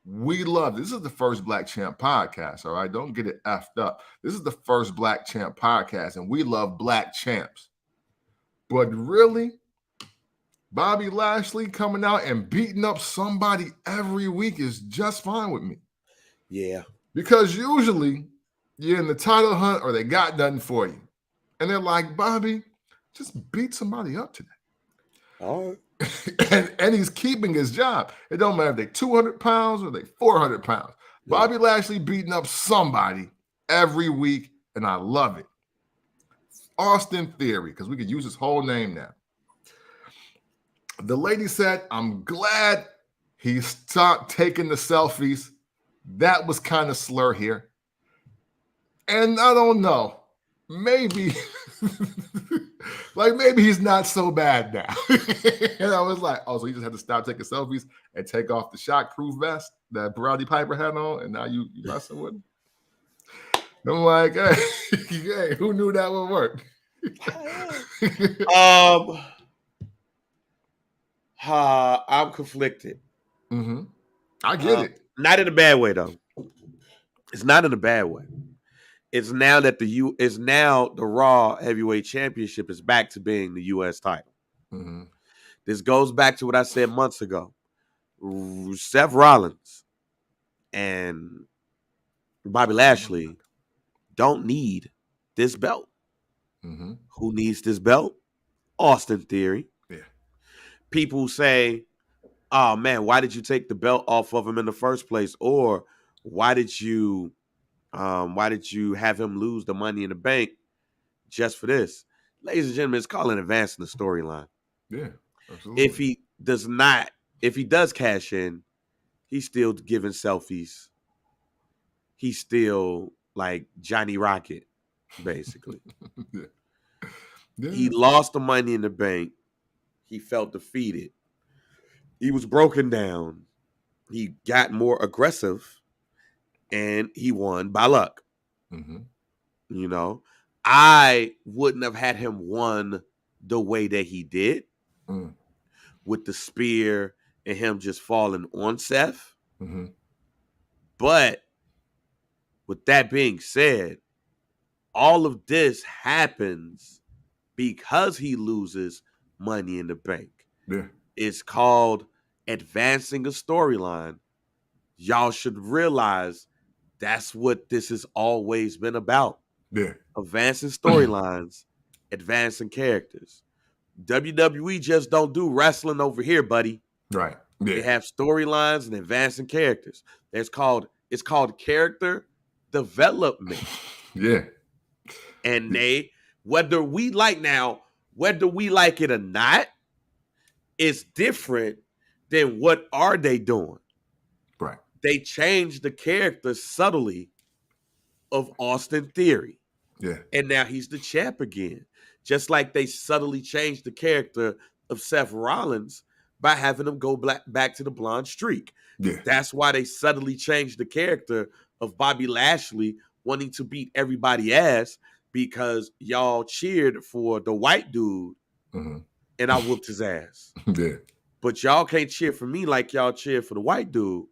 we love this. This is the First Black Champ podcast, all right? Don't get it effed up. This is the First Black Champ podcast, and we love black champs. But really, Bobby Lashley coming out and beating up somebody every week is just fine with me. Yeah. Because usually you're in the title hunt or they got nothing for you. And they're like, Bobby, just beat somebody up today. All right. and he's keeping his job. It don't matter if they're 200 pounds or they're 400 pounds. Yeah. Bobby Lashley beating up somebody every week, and I love it. Austin Theory, because we could use his whole name now. The lady said, I'm glad he stopped taking the selfies. That was kind of slur here. And I don't know. Maybe maybe he's not so bad now. And I was like, oh, so you just had to stop taking selfies and take off the shockproof vest that Roddy Piper had on, and now you messing with him? I'm like, hey, who knew that would work? I'm conflicted. Mm-hmm. I get it. Not in a bad way, though. It's not in a bad way. It's now that the Raw Heavyweight Championship is back to being the U.S. title. Mm-hmm. This goes back to what I said months ago. Seth Rollins and Bobby Lashley don't need this belt. Mm-hmm. Who needs this belt? Austin Theory. Yeah. People say, oh man, why did you take the belt off of him in the first place? Or why did you have him lose the Money in the Bank just for this? Ladies and gentlemen, it's called advancing the storyline. Yeah, absolutely. If he does cash in, he's still giving selfies. He's still like Johnny Rocket, basically. Yeah. Yeah. He lost the Money in the Bank. He felt defeated. He was broken down. He got more aggressive, and he won by luck. Mm-hmm. You know, I wouldn't have had him won the way that he did with the spear and him just falling on Seth. Mm-hmm. But with that being said, all of this happens because he loses Money in the Bank. Yeah. It's called advancing a storyline. Y'all should realize that's what this has always been about. Yeah. Advancing storylines, advancing characters. WWE just don't do wrestling over here, buddy. Right. Yeah. They have storylines and advancing characters. It's called character development. Yeah. And whether we like it or not, it's different than what are they doing. Right. They changed the character subtly of Austin Theory. Yeah. And now he's the champ again. Just like they subtly changed the character of Seth Rollins by having him go back to the blonde streak. Yeah. That's why they subtly changed the character of Bobby Lashley wanting to beat everybody ass, because y'all cheered for the white dude and I whooped his ass. Yeah. But y'all can't cheer for me like y'all cheered for the white dude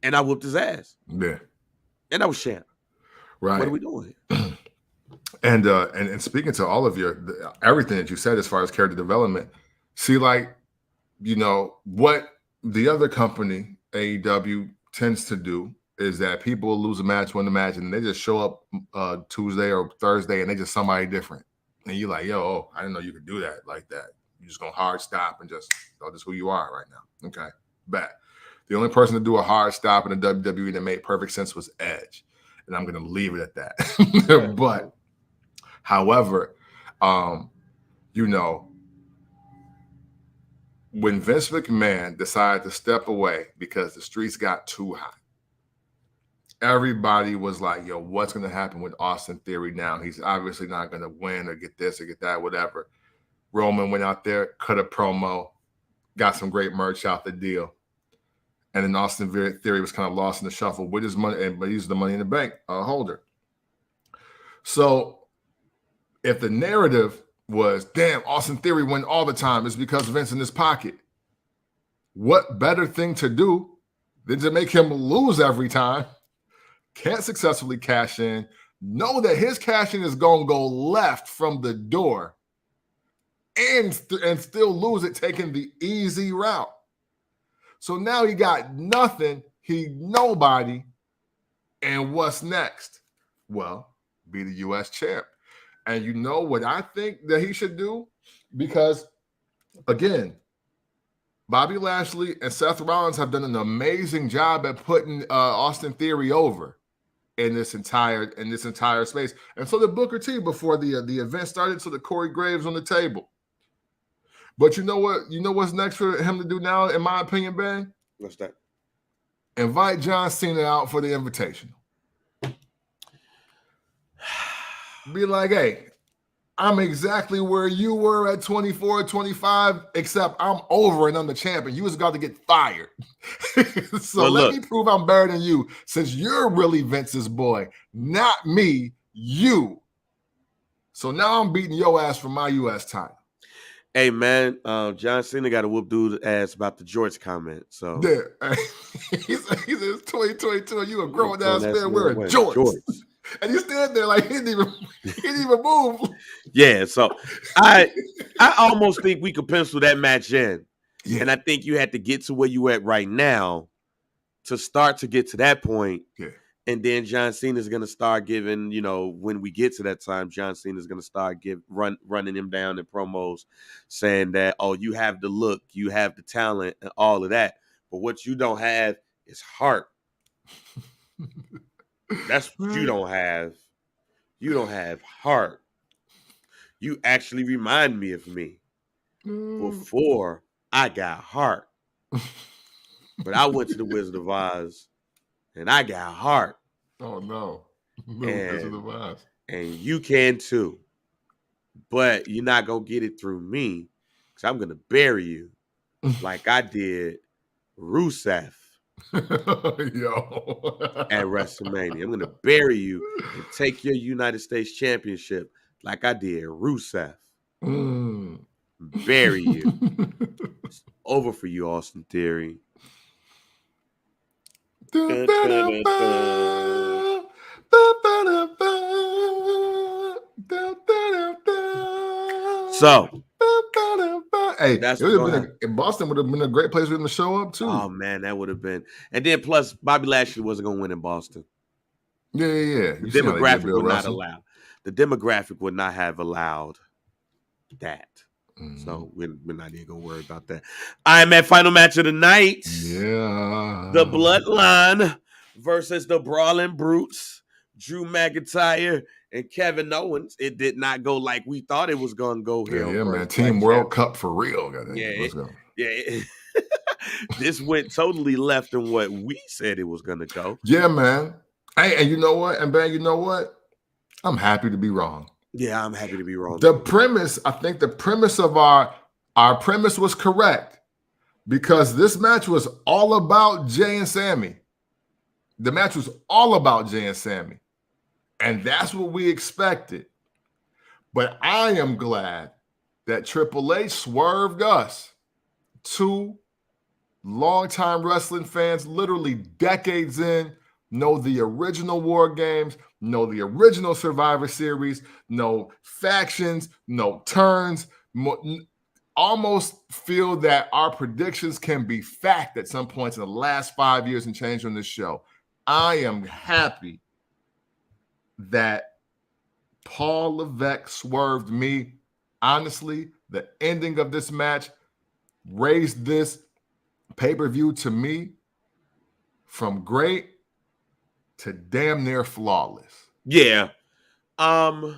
and I whooped his ass. Yeah. And I was champ. Right. What are we doing here? And speaking to all of everything that you said as far as character development, see, like, you know, what the other company, AEW, tends to do is that people will lose a match, win the match, and they just show up Tuesday or Thursday and they just somebody different. And you're like, yo, I didn't know you could do that like that. You're just going to hard stop and just, that's who you are right now. Okay, bet. The only person to do a hard stop in the WWE that made perfect sense was Edge. And I'm going to leave it at that. But, however, you know, when Vince McMahon decided to step away because the streets got too hot, everybody was like, yo, what's going to happen with Austin Theory now? He's obviously not going to win or get this or get that, whatever. Roman went out there, cut a promo, got some great merch out the deal. And then Austin Theory was kind of lost in the shuffle with his money, but he's the Money in the Bank holder. So if the narrative was, damn, Austin Theory win all the time, it's because Vince in his pocket. What better thing to do than to make him lose every time, can't successfully cash in, know that his cashing is going to go left from the door, and still lose it taking the easy route. So now he got nothing, nobody, and what's next? Well, be the U.S. champ. And you know what I think that he should do? Because, again, Bobby Lashley and Seth Rollins have done an amazing job at putting Austin Theory over in this entire space. And so did Booker T before the event started, so the Corey Graves on the table. But you know what? You know what's next for him to do now, in my opinion, Ben? What's that? Invite John Cena out for the invitation. Be like, hey, I'm exactly where you were at 24, 25, except I'm over and I'm the champion. You was got to get fired. So well, let me prove I'm better than you, since you're really Vince's boy, not me, you. So now I'm beating your ass for my U.S. title. Hey, man, John Cena got to whoop dude's ass about the Jorts comment. So yeah. he said it's 2022 and you a grown ass man wearing jorts. And you stand there like he didn't even move. Yeah, so I almost think we could pencil that match in. Yeah. And I think you had to get to where you at right now to start to get to that point. Yeah. And then John Cena is going to start giving, when we get to that time, John Cena is going to start running him down in promos saying that, oh, you have the look, you have the talent and all of that. But what you don't have is heart. That's what you don't have. You don't have heart. You actually remind me of me before I got heart. But I went to the Wizard of Oz and I got heart. Oh, no. Wizard of Oz. And you can too. But you're not going to get it through me because I'm going to bury you like I did Rusev. Yo. At WrestleMania. I'm going to bury you and take your United States Championship like I did Rusev. Bury you. It's over for you, Austin Theory. So, hey, Boston would have been a great place for him to show up too. Oh man, that would have been. And then plus, Bobby Lashley wasn't going to win in Boston. Yeah. The demographic would not allow. The demographic would not have allowed that. So we're not even going to worry about that. I'm at final match of the night. Yeah. The Bloodline versus the Brawling Brutes, Drew McIntyre and Kevin Owens. It did not go like we thought it was going to go here. Yeah, man. Team World Cup for real. Let's go. Yeah. This went totally left than what we said it was going to go. Yeah, man. Hey, and you know what? And Ben, you know what? I'm happy to be wrong. Yeah, I'm happy to be wrong. I think the premise of our premise was correct because this match was all about Jay and Sami. The match was all about Jay and Sami. And that's what we expected. But I am glad that Triple H swerved us. Two longtime wrestling fans, literally decades in, know the original War Games, know the original Survivor Series, know factions, know turns, almost feel that our predictions can be fact at some points in the last 5 years and change on this show. I am happy that Paul Levesque swerved me. Honestly, the ending of this match raised this pay-per-view to me from great to damn near flawless. Yeah. The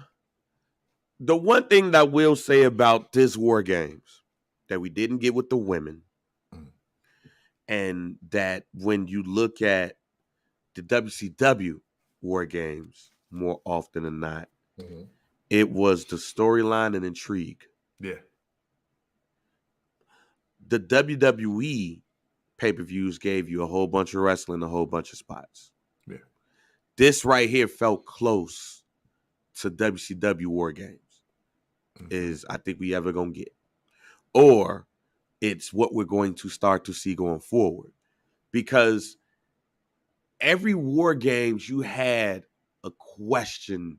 one thing that I will say about this War Games that we didn't get with the women, and that when you look at the WCW War Games more often than not, it was the storyline and intrigue. Yeah. The WWE pay-per-views gave you a whole bunch of wrestling, a whole bunch of spots. Yeah. This right here felt close to WCW War Games. Is I think we ever gonna get. Or it's what we're going to start to see going forward. Because every War Games you had a question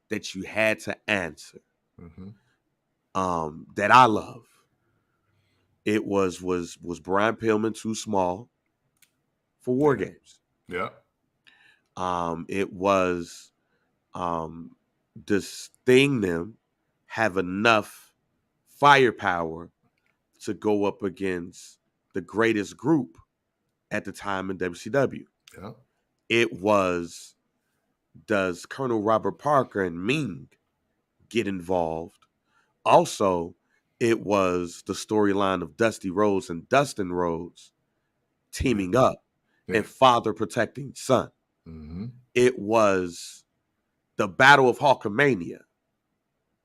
that you had to answer. That I love. It was Brian Pillman too small for War Games? Yeah. It was does Sting them have enough firepower to go up against the greatest group at the time in WCW? Yeah. It was, does Colonel Robert Parker and Ming get involved? Also, it was the storyline of Dusty Rhodes and Dustin Rhodes teaming up and father protecting son. It was the Battle of Hulkamania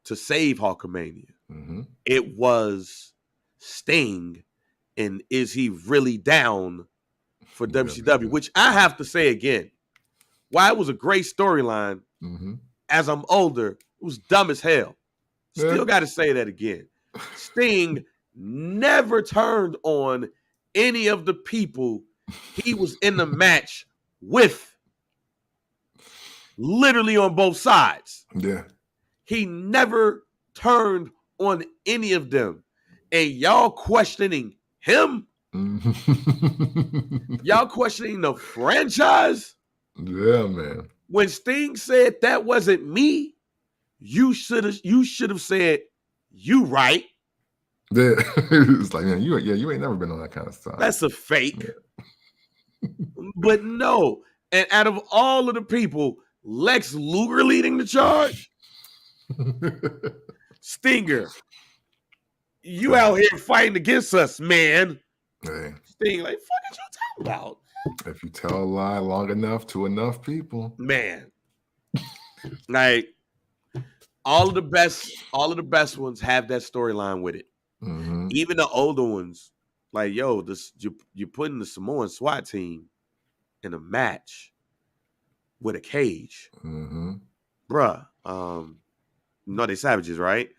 to save Hulkamania. It was Sting, and is he really down for WCW? Which I have to say again, while it was a great storyline, as I'm older, it was dumb as hell. Still got to say that again. Sting never turned on any of the people he was in the match with. Literally on both sides. Yeah. He never turned on any of them. And y'all questioning him? Y'all questioning the franchise? Yeah, man. When Sting said that wasn't me, you should have said, you right. Yeah. It's like, you ain't never been on that kind of stuff. That's a fake. Yeah. But no. And out of all of the people, Lex Luger leading the charge, Stinger, you out here fighting against us, man. Hey. Sting, like, fuck is you talking about? If you tell a lie long enough to enough people, man, like all of the best ones have that storyline with it. Mm-hmm. Even the older ones, like, yo, you're putting the Samoan SWAT team in a match with a cage, bruh. No, they savages, right?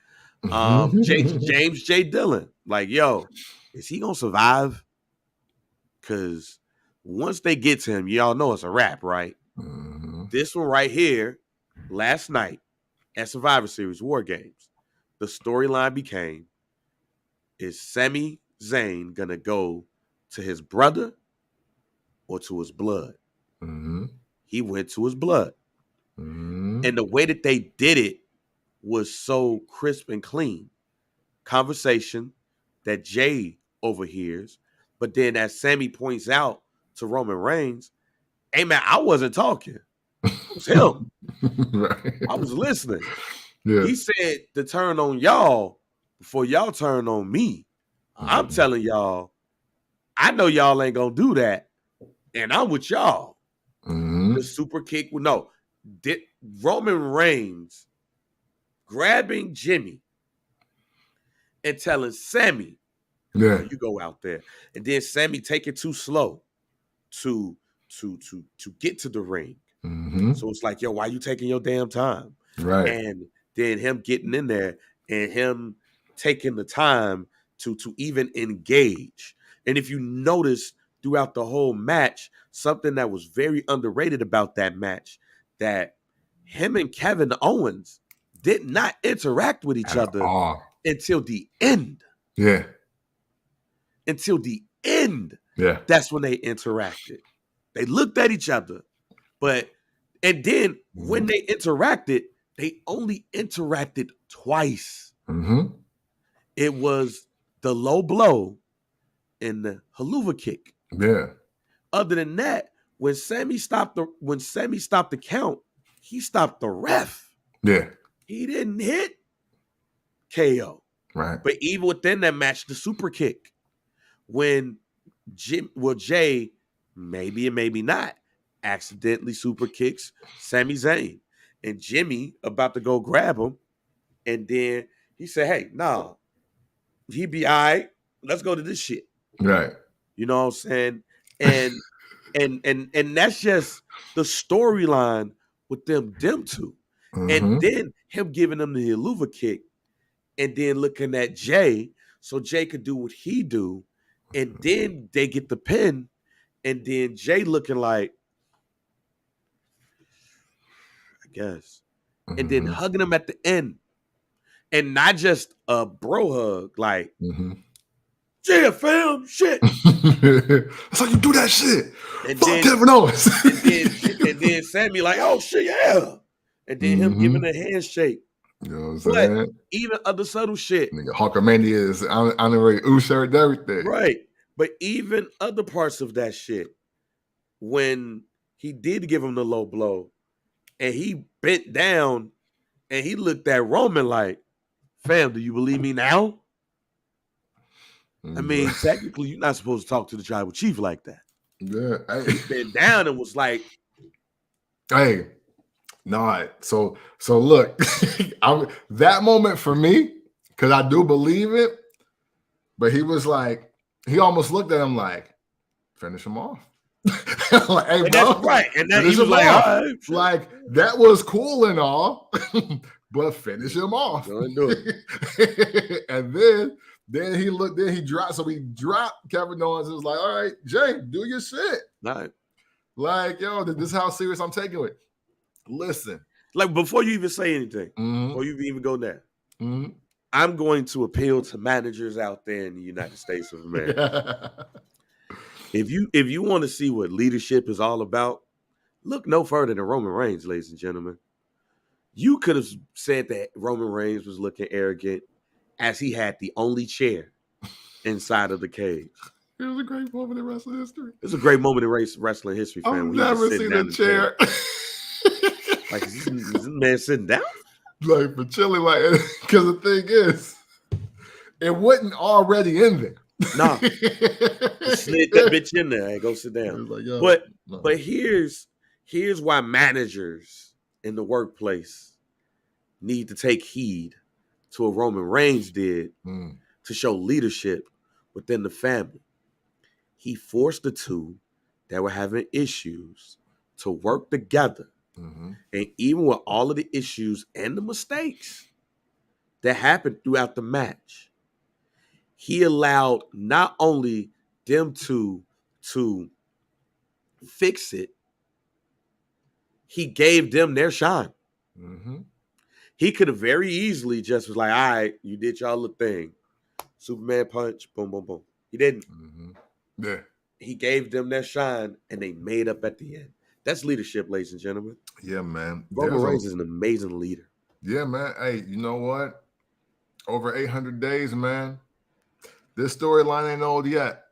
James J. Dillon, like, yo, is he gonna survive? Because once they get to him, y'all know it's a wrap, right? This one right here, last night at Survivor Series War Games, the storyline became, is Sami Zayn gonna go to his brother or to his blood? He went to his blood. And the way that they did it was so crisp and clean. Conversation that Jay overhears, but then as Sami points out to Roman Reigns, hey man, I wasn't talking. It was him. Right. I was listening. Yeah. He said to turn on y'all before y'all turn on me. I'm telling y'all, I know y'all ain't gonna do that, and I'm with y'all. The super kick, Roman Reigns grabbing Jimmy and telling Sami, you go out there, and then Sami take it too slow to get to the ring. So it's like, yo, why you taking your damn time? Right. And then him getting in there and him taking the time to even engage. And if you notice throughout the whole match, something that was very underrated about that match, that him and Kevin Owens did not interact with each other until the end. Yeah. Until the end. Yeah. That's when they interacted. They looked at each other, and then when they interacted, they only interacted twice. It was the low blow and the haluva kick. Yeah. Other than that, when Sami stopped the count, he stopped the ref. Yeah. He didn't hit KO. Right. But even within that match, the super kick, when Jay, maybe and maybe not, accidentally super kicks Sami Zayn, and Jimmy about to go grab him, and then he said, hey, nah, he be all right. Let's go to this shit. Right. You know what I'm saying? And that's just the storyline with them two. And then him giving them the haluva kick, and then looking at Jay so Jay could do what he do, and then they get the pin, and then Jay looking like, I guess, and then hugging him at the end, and not just a bro hug, like, yeah, fam, shit. That's how you do that shit. And fuck then Kevin Owens. and then Sami like, oh shit, yeah. And then him giving a handshake. You know what I'm saying? But even other subtle shit. Nigga, Hulkamania is honorary Usher and everything. Right. But even other parts of that shit, when he did give him the low blow and he bent down and he looked at Roman like, fam, do you believe me now? I mean, technically, you're not supposed to talk to the tribal chief like that. Yeah. Hey. He bent down and was like, hey. Nah, so look, that moment for me, because I do believe it, but he was like, he almost looked at him like, finish him off. Like, hey, and bro, that's right. And then he was like, all right, like, that was cool and all, but finish him off. Go and do it. And then he looked, then he dropped, so he dropped Kevin Owens and was like, all right, Jay, do your shit. Right. Like, yo, this is how serious I'm taking it. Listen, like before you even say anything, before you even go there, I'm going to appeal to managers out there in the United States of America. If you want to see what leadership is all about, Look no further than Roman Reigns, ladies and gentlemen. You could have said that Roman Reigns was looking arrogant as he had the only chair inside of the cage. It was a great moment in wrestling history. It was a great moment in wrestling history, fam. I've never seen a chair. Like, is this man sitting down? Like, for chilling, like, because the thing is, it wasn't already in there. Nah. Slid that bitch in there. Hey, go sit down. Like, but here's why managers in the workplace need to take heed to what Roman Reigns did to show leadership within the family. He forced the two that were having issues to work together. Mm-hmm. And even with all of the issues and the mistakes that happened throughout the match, he allowed not only them to fix it, he gave them their shine. Mm-hmm. He could have very easily just was like, all right, you did y'all the thing. Superman punch, boom, boom, boom. He didn't. Mm-hmm. Yeah. He gave them their shine, and they made up at the end. That's leadership, ladies and gentlemen. Yeah, man. Roman Reigns is an amazing leader. Yeah, man. Hey, you know what? Over 800 days, man. This storyline ain't old yet.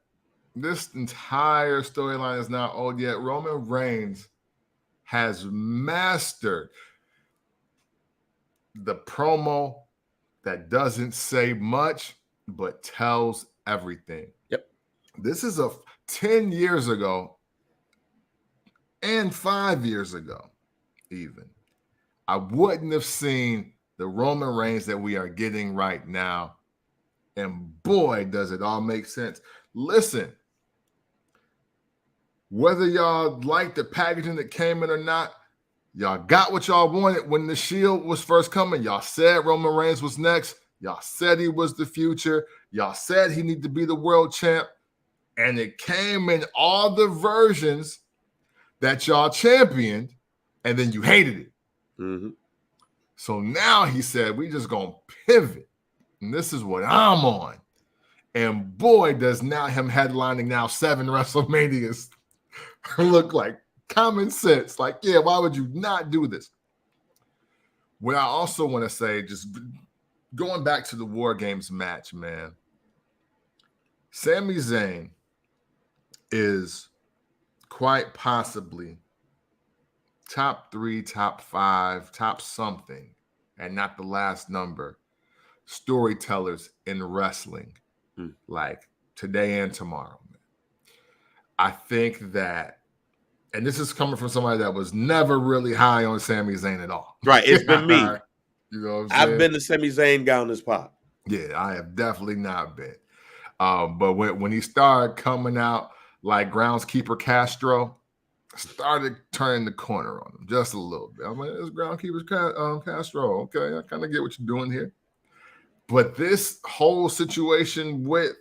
This entire storyline is not old yet. Roman Reigns has mastered the promo that doesn't say much, but tells everything. Yep. This is 10 years ago and 5 years ago, even. I wouldn't have seen the Roman Reigns that we are getting right now. And boy, does it all make sense. Listen, whether y'all like the packaging that came in or not, y'all got what y'all wanted when the Shield was first coming. Y'all said Roman Reigns was next. Y'all said he was the future. Y'all said he needed to be the world champ. And it came in all the versions that y'all championed, and then you hated it. Mm-hmm. So now he said, we just going to pivot. And this is what I'm on. And boy, does now him headlining now 7 WrestleManias look like common sense. Like, yeah, why would you not do this? What I also want to say, just going back to the War Games match, man, Sami Zayn is quite possibly top 3, top 5, top something, and not the last number, storytellers in wrestling, like today and tomorrow. I think that, and this is coming from somebody that was never really high on Sami Zayn at all. Right, it's been me. You know what I'm I've saying? been the Sami Zayn guy on this pod. Yeah, I have definitely not been. But when he started coming out like groundskeeper Castro, started turning the corner on him just a little bit. I'm like, it's groundskeeper Castro. Okay, I kind of get what you're doing here. But this whole situation with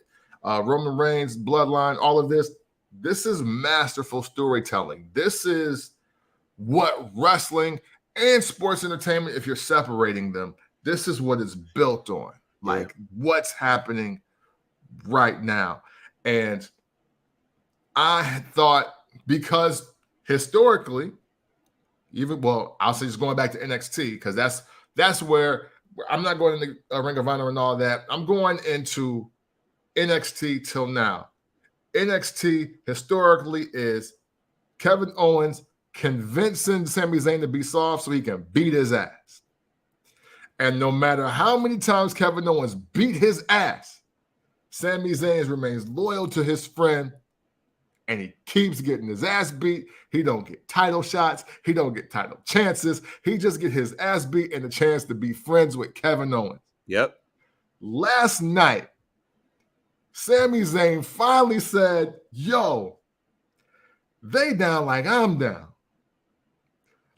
Roman Reigns, bloodline, all of this is masterful storytelling. This is what wrestling and sports entertainment, if you're separating them, this is what it's built on. Like what's happening right now. And I thought, because historically, I'll say just going back to NXT, because that's where I'm not going into Ring of Honor and all that. I'm going into NXT till now. NXT historically is Kevin Owens convincing Sami Zayn to be soft so he can beat his ass. And no matter how many times Kevin Owens beat his ass, Sami Zayn remains loyal to his friend, and he keeps getting his ass beat. He don't get title shots. He don't get title chances. He just get his ass beat and a chance to be friends with Kevin Owens. Yep. Last night, Sami Zayn finally said, yo, they down like I'm down.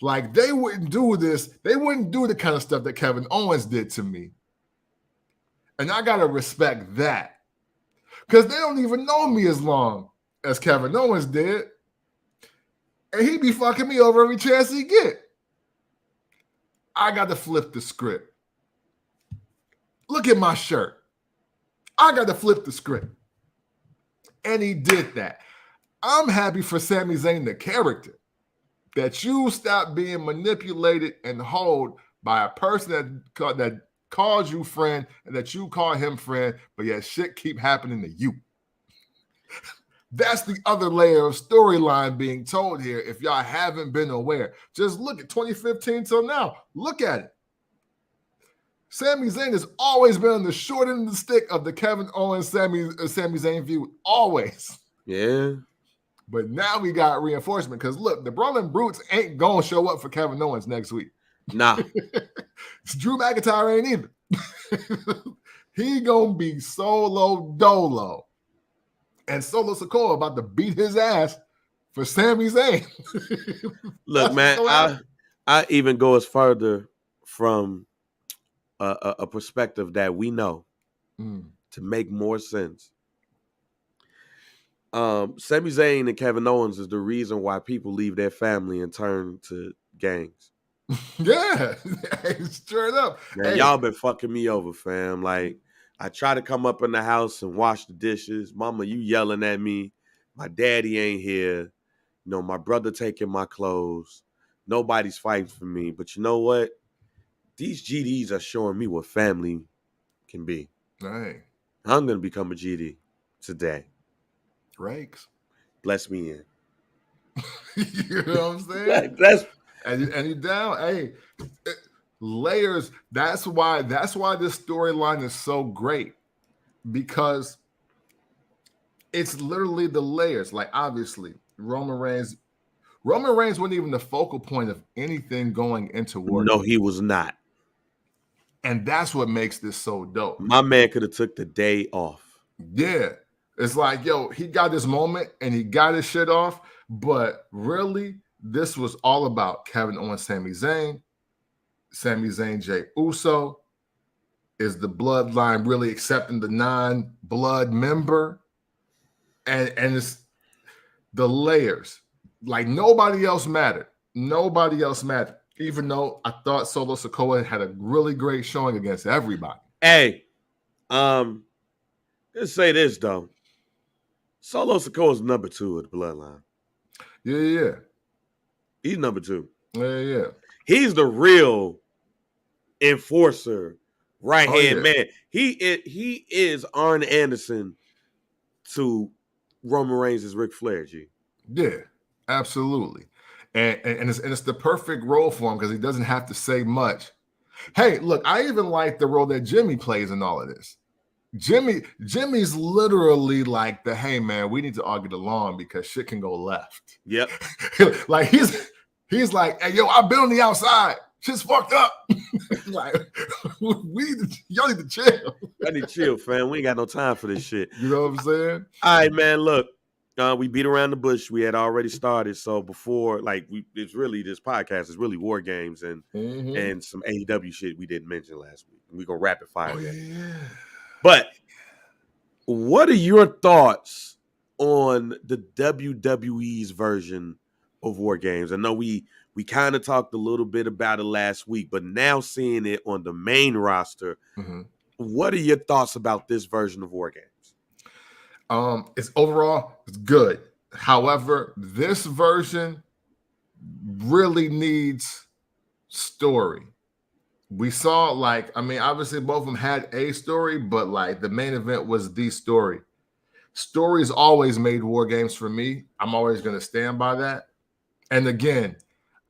Like, they wouldn't do this. They wouldn't do the kind of stuff that Kevin Owens did to me. And I got to respect that. Because they don't even know me as long as Kevin Owens did. And he be fucking me over every chance he get. I got to flip the script. Look at my shirt. I got to flip the script. And he did that. I'm happy for Sami Zayn, the character. that you stop being manipulated and hold by a person that calls you friend and that you call him friend, but yet shit keep happening to you. That's the other layer of storyline being told here. If y'all haven't been aware, just look at 2015 till now. Look at it. Sami Zayn has always been on the short end of the stick of the Kevin Owens Sami Zayn feud. Always. Yeah. But now we got reinforcement because look, the Brawling Brutes ain't gonna show up for Kevin Owens next week. Nah. Drew McIntyre ain't either. He gonna be solo dolo. And Solo Sikoa about to beat his ass for Sami Zayn. Look, man, I even go as further from a perspective that we know to make more sense. Sami Zayn and Kevin Owens is the reason why people leave their family and turn to gangs. Yeah, straight up. Man, y'all been fucking me over, fam. Like, I try to come up in the house and wash the dishes. Mama, you yelling at me. My daddy ain't here. You know, my brother taking my clothes. Nobody's fighting for me. But you know what? These GDs are showing me what family can be. Right. I'm going to become a GD today. Rakes. Bless me in. You know what I'm saying? And you down. Hey, layers. That's why this storyline is so great, because it's literally the layers. Like, obviously, Roman Reigns wasn't even the focal point of anything going into War. No, he was not. And that's what makes this so dope. My man could have took the day off. Yeah. It's like, yo, he got this moment and he got his shit off. But really, this was all about Kevin Owens, Sami Zayn, Jey Uso. Is the bloodline really accepting the non-blood member? And it's the layers. Like, nobody else mattered. Nobody else mattered. Even though I thought Solo Sikoa had a really great showing against everybody. Hey, let's say this, though. Solo Sikoa is number 2 of the bloodline. Yeah. He's number 2. Yeah. He's the real enforcer, right-hand man. He is Arn Anderson to Roman Reigns' Ric Flair, G. Yeah, absolutely. And it's the perfect role for him because he doesn't have to say much. Hey, look, I even like the role that Jimmy plays in all of this. Jimmy's literally like the, hey man, we need to all get along because shit can go left. Yep. Like he's like, hey yo, I've been on the outside. Shit's fucked up. Like, y'all need to chill. I need to chill, fam. We ain't got no time for this shit. You know what I'm saying? All right, man. Look, we beat around the bush. We had already started. So before, like, it's really, this podcast is really war games and some AEW shit we didn't mention last week. We're gonna rapid fire that. Yeah. But what are your thoughts on the WWE's version of War Games? I know we kind of talked a little bit about it last week, but now seeing it on the main roster, what are your thoughts about this version of War Games? It's good. However, this version really needs story. We saw, obviously both of them had a story, but like the main event was the story. Stories always made War Games for me. I'm always going to stand by that. And again,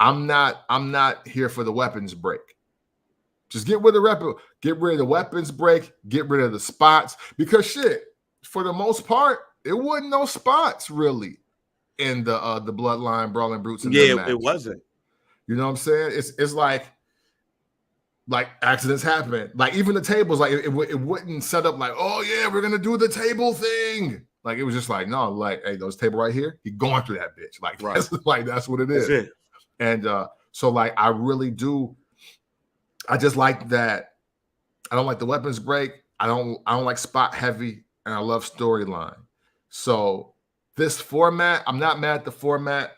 I'm not here for the weapons break. Just get rid of the weapons break, get rid of the spots, because shit, for the most part, it wasn't no spots really in the Bloodline Brawling Brutes. It wasn't. You know what I'm saying? It's like accidents happen. Like even the tables, like it wouldn't set up like, oh yeah, we're gonna do the table thing. Like it was just like, no, like, hey, those table right here, he going through that bitch. Like, right. That's what it is. That's it. And so like I really do. I just like that. I don't like the weapons break. I don't like spot heavy, and I love storyline. So this format, I'm not mad at the format.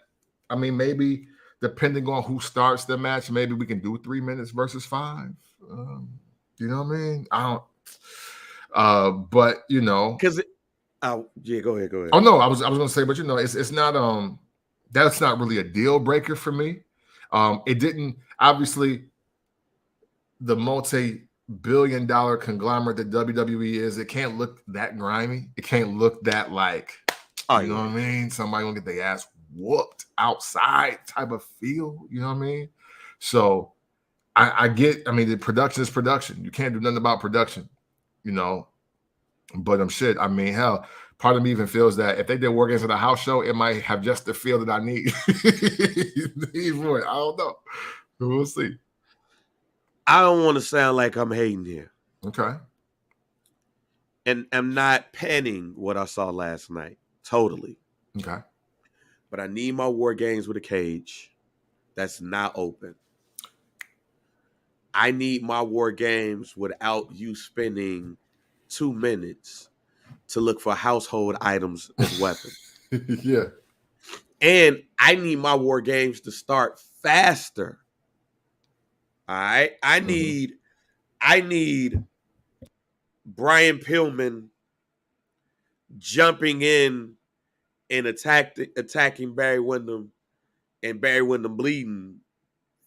I mean, maybe depending on who starts the match, maybe we can do 3 minutes versus 5. You know what I mean? I don't. But you know, because go ahead. Oh no, I was gonna say, but you know, it's not that's not really a deal breaker for me. It didn't, obviously, the multi-billion-dollar conglomerate that WWE is, it can't look that grimy. It can't look that like, you know what I mean? Somebody gonna get their ass whooped outside type of feel. You know what I mean? So I get, I mean, the production is production. You can't do nothing about production, you know. But shit, I mean, hell, part of me even feels that if they did War Games at a house show, it might have just the feel that I need. I don't know. We'll see. I don't want to sound like I'm hating here. Okay. And I'm not penning what I saw last night. Totally. Okay. But I need my War Games with a cage that's not open. I need my War Games without you spending 2 minutes to look for household items as weapons. Yeah. And I need my War Games to start faster. All right. I need Brian Pillman jumping in and attacking Barry Windham and Barry Windham bleeding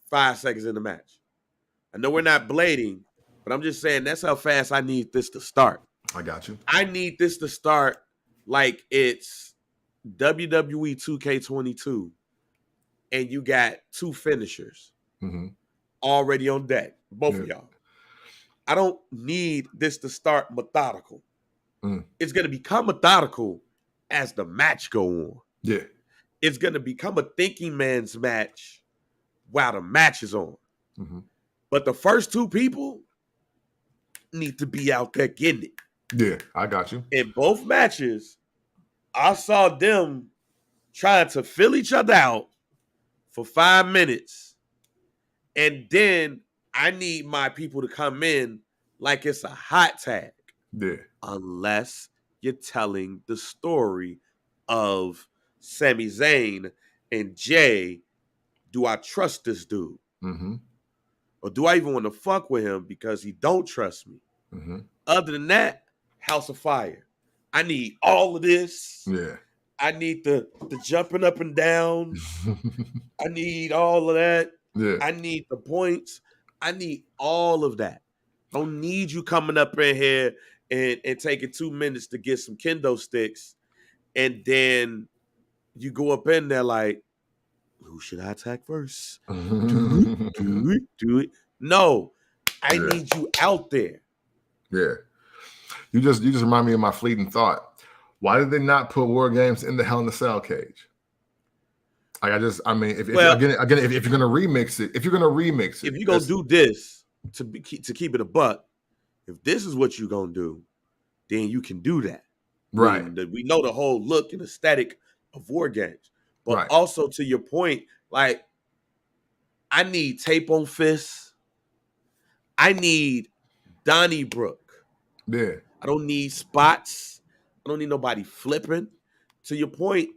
5 seconds in the match. I know we're not blading, but I'm just saying that's how fast I need this to start. I got you. I need this to start like it's WWE 2K22 and you got 2 finishers already on deck, both of y'all. I don't need this to start methodical. It's going to become methodical as the match go on. Yeah. It's going to become a thinking man's match while the match is on. But the first 2 people need to be out there getting it. Yeah, I got you. In both matches, I saw them trying to fill each other out for 5 minutes. And then I need my people to come in like it's a hot tag. Yeah. Unless you're telling the story of Sami Zayn and Jay, do I trust this dude? Or do I even want to fuck with him because he don't trust me? Other than that, House of Fire. I need all of this. Yeah. I need the jumping up and down. I need all of that. Yeah. I need the points. I need all of that. I don't need you coming up in here and taking 2 minutes to get some kendo sticks. And then you go up in there like, who should I attack first? Do it. No, I need you out there. Yeah. You just remind me of my fleeting thought. Why did they not put War Games in the Hell in a Cell cage? Like if you're gonna remix it, if you're gonna do this to keep it a buck, if this is what you're gonna do, then you can do that. Right. We know the whole look and aesthetic of War Games, but also to your point, like I need tape on fists. I need Donnybrook. Yeah. I don't need spots. I don't need nobody flipping. To your point,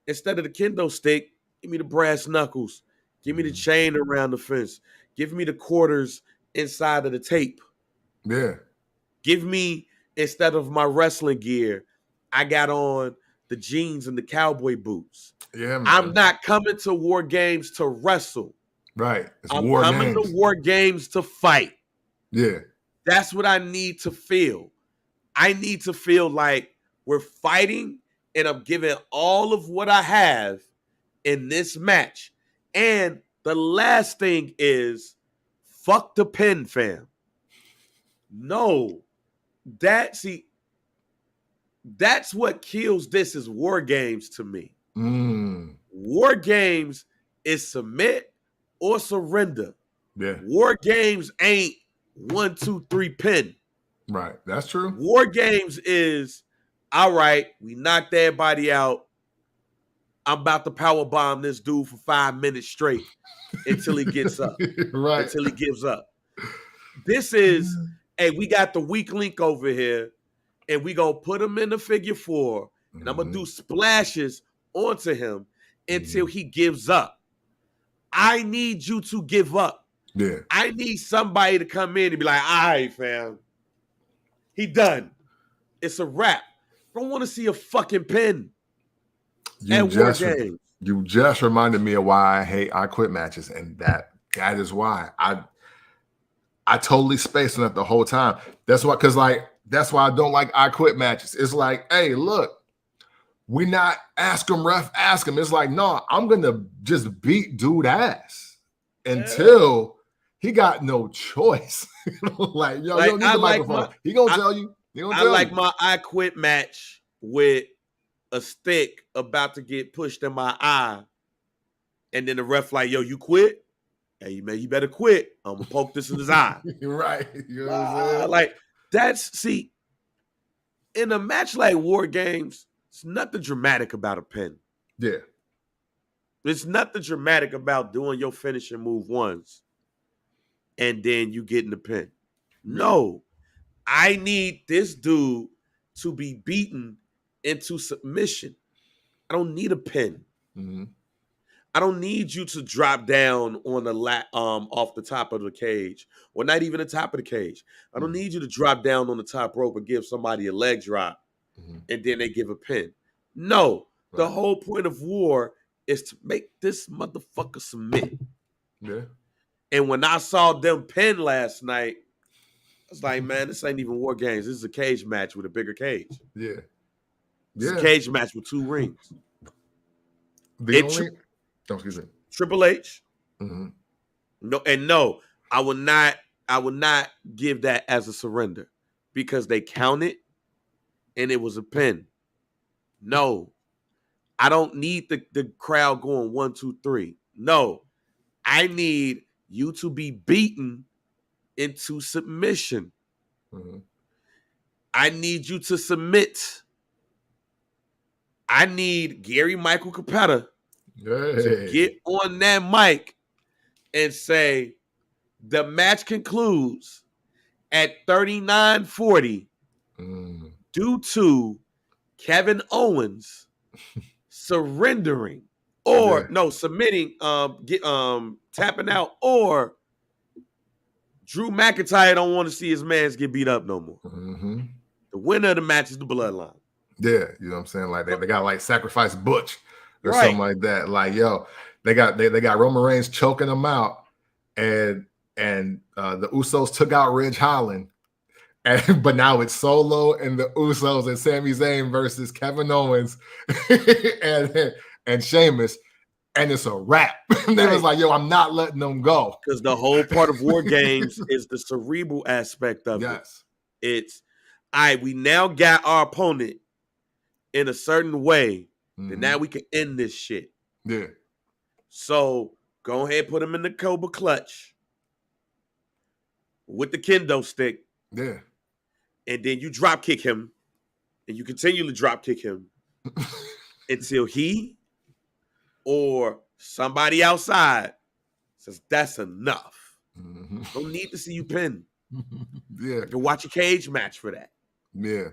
instead of the kendo stick, give me the brass knuckles. Give me the chain around the fence. Give me the quarters inside of the tape. Yeah. Give me, instead of my wrestling gear, I got on the jeans and the cowboy boots. Yeah, man. I'm not coming to War Games to wrestle. Right. I'm coming to War Games to fight. Yeah. That's what I need to feel. I need to feel like we're fighting and I'm giving all of what I have in this match. And the last thing is, fuck the pin, fam. No. That's what kills this is War Games to me. War Games is submit or surrender. Yeah. War Games ain't 1, 2, 3 pin. Right. That's true. War Games is, all right, we knocked everybody out. I'm about to power bomb this dude for 5 minutes straight until he gets up. Right. Until he gives up. This is, hey, we got the weak link over here, and we going to put him in the figure 4, and I'm going to do splashes onto him until he gives up. I need you to give up. Yeah. I need somebody to come in and be like, all right, fam. He done. It's a wrap. I don't want to see a fucking pin at War Games. You just reminded me of why I hate I Quit matches, and that is why I totally spaced on it the whole time. That's why, because that's why I don't like I Quit matches. It's like, hey, look, we not ask him, ref, ask him. It's like, no, I'm gonna just beat dude ass until he got no choice. Like, yo, you don't need the microphone. He gonna tell you. I like my I Quit match with a stick about to get pushed in my eye, and then the ref like, yo, you quit? Hey, man, you better quit. I'm gonna poke this in his eye. Right. You know what I'm saying? Like, see, in a match like War Games, it's nothing dramatic about a pin. Yeah. There's nothing dramatic about doing your finishing move once and then you getting the pin. No. I need this dude to be beaten into submission. I don't need a pin. Mm-hmm. I don't need you to drop down on the off the top of the cage, or not even the top of the cage. I don't need you to drop down on the top rope and give somebody a leg drop, and then they give a pin. No, the whole point of war is to make this motherfucker submit. Yeah. And when I saw them pin last night, I was like, man, this ain't even War Games. This is a cage match with a bigger cage. Yeah. It's a cage match with 2 rings. Excuse me. Triple H. No, I will not give that as a surrender because they counted and it was a pin. No, I don't need the crowd going 1, 2, 3. No, I need you to be beaten into submission. I need you to submit. I need Gary Michael Capetta to get on that mic and say the match concludes at 39-40 due to Kevin Owens surrendering submitting, tapping out, or Drew McIntyre don't want to see his mans get beat up no more. The winner of the match is the Bloodline. Yeah, you know what I'm saying? Like they got like sacrifice Butch or something like that. Like, yo, they got Roman Reigns choking them out, and the Usos took out Ridge Holland, but now it's Solo and the Usos and Sami Zayn versus Kevin Owens and Sheamus, and it's a wrap. They was like, yo, I'm not letting them go. Because the whole part of War Games is the cerebral aspect of it. It's, all right, we now got our opponent in a certain way, then now we can end this shit. Yeah. So go ahead, put him in the Cobra Clutch with the kendo stick. Yeah. And then you drop kick him, and you continue to drop kick him until he or somebody outside says, that's enough. Don't need to see you pin. Yeah. I can watch a cage match for that. Yeah.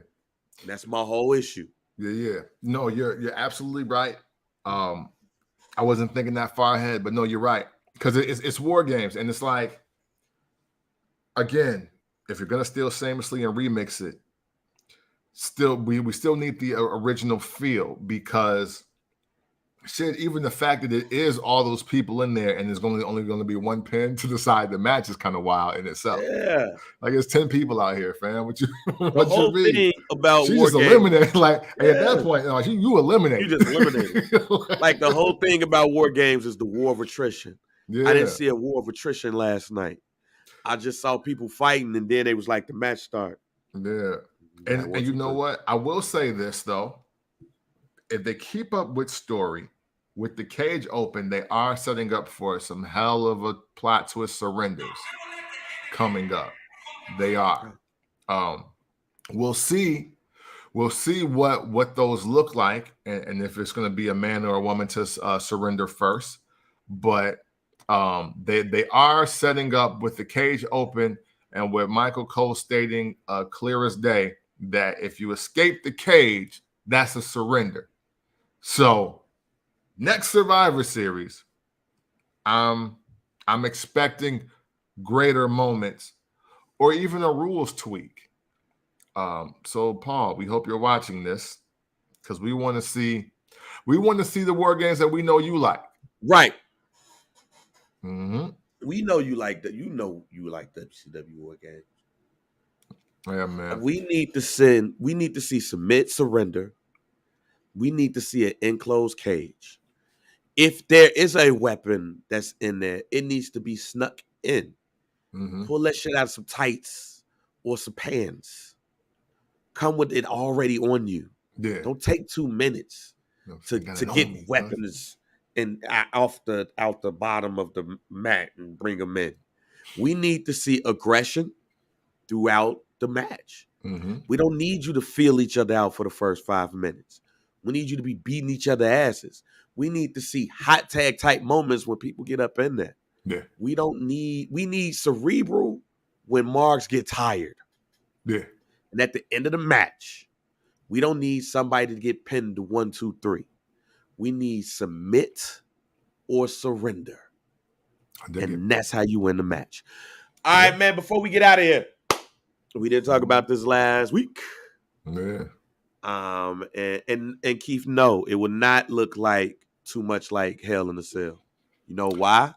That's my whole issue. Yeah. No, you're absolutely right. I wasn't thinking that far ahead, but no, you're right. Because it's War Games, and it's like, again, if you're gonna steal Shamelessly and remix it, we still need the original feel, because shit, even the fact that it is all those people in there and there's only going to be one pin to decide the match is kind of wild in itself. Yeah, like it's 10 people out here, fam. What you thing about she War just Games, eliminated. Like at that point, you eliminate. You just eliminated. Like the whole thing about War Games is the war of attrition. Yeah. I didn't see a war of attrition last night. I just saw people fighting, and then it was like the match start. Yeah, and you know what? I will say this though. If they keep up with story, with the cage open, they are setting up for some hell of a plot twist surrenders coming up. They are. We'll see what those look like, and if it's going to be a man or a woman to surrender first. But they are setting up with the cage open, and with Michael Cole stating clear as day that if you escape the cage, that's a surrender. So next Survivor Series, I'm expecting greater moments or even a rules tweak. So Paul, we hope you're watching this, because we want to see We want to see the war games that we know you like. Right. Mm-hmm. We know you like that. You know you like WCW war games. Yeah, man. We need to see submit, surrender. We need to see an enclosed cage. If there is a weapon that's in there, it needs to be snuck in. Mm-hmm. Pull that shit out of some tights or some pants. Come with it already on you. Yeah. Don't take 2 minutes to get weapons and out the bottom of the mat and bring them in. We need to see aggression throughout the match. Mm-hmm. We don't need you to feel each other out for the first 5 minutes. We need you to be beating each other asses. We need to see hot tag type moments when people get up in there. Yeah. We need cerebral when Marks get tired. Yeah. And at the end of the match, we don't need somebody to get pinned to 1, 2, 3. We need submit or surrender. And that's how you win the match. All right, man, before we get out of here, we didn't talk about this last week. Yeah. And Keith, no, it would not look like too much like Hell in a Cell. You know why?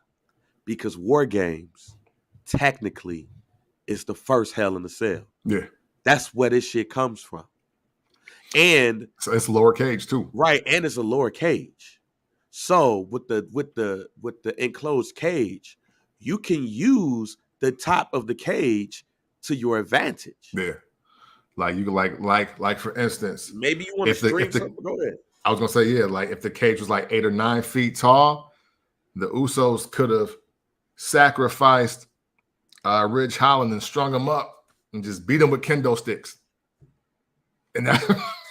Because War Games, technically, is the first Hell in a Cell. Yeah. That's where this shit comes from. And so it's a lower cage too. Right, and it's a lower cage. So with the enclosed cage, you can use the top of the cage to your advantage. Yeah. Like you like for instance, maybe you want to string something. Go ahead. I was gonna say, yeah, like if the cage was like 8 or 9 feet tall, the Usos could have sacrificed Ridge Holland and strung him up and just beat him with kendo sticks. And that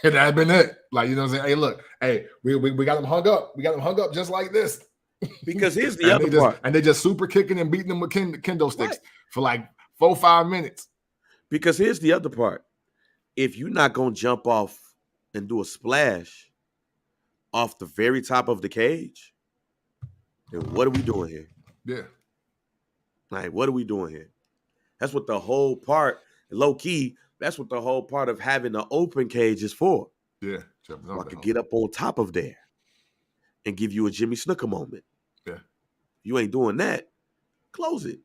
had been it. Like, you know what I'm saying? Hey, look, hey, we got them hung up. We got them hung up just like this. Because here's the other part. And they just super kicking and beating them with kendo sticks for like 4-5 minutes. Because here's the other part. If you're not going to jump off and do a splash off the very top of the cage, then what are we doing here? Yeah. Like, what are we doing here? That's what the whole part, low key, that's what the whole part of having an open cage is for. Yeah. So I could get up on top of there and give you a Jimmy Snuka moment. Yeah. You ain't doing that. Close it.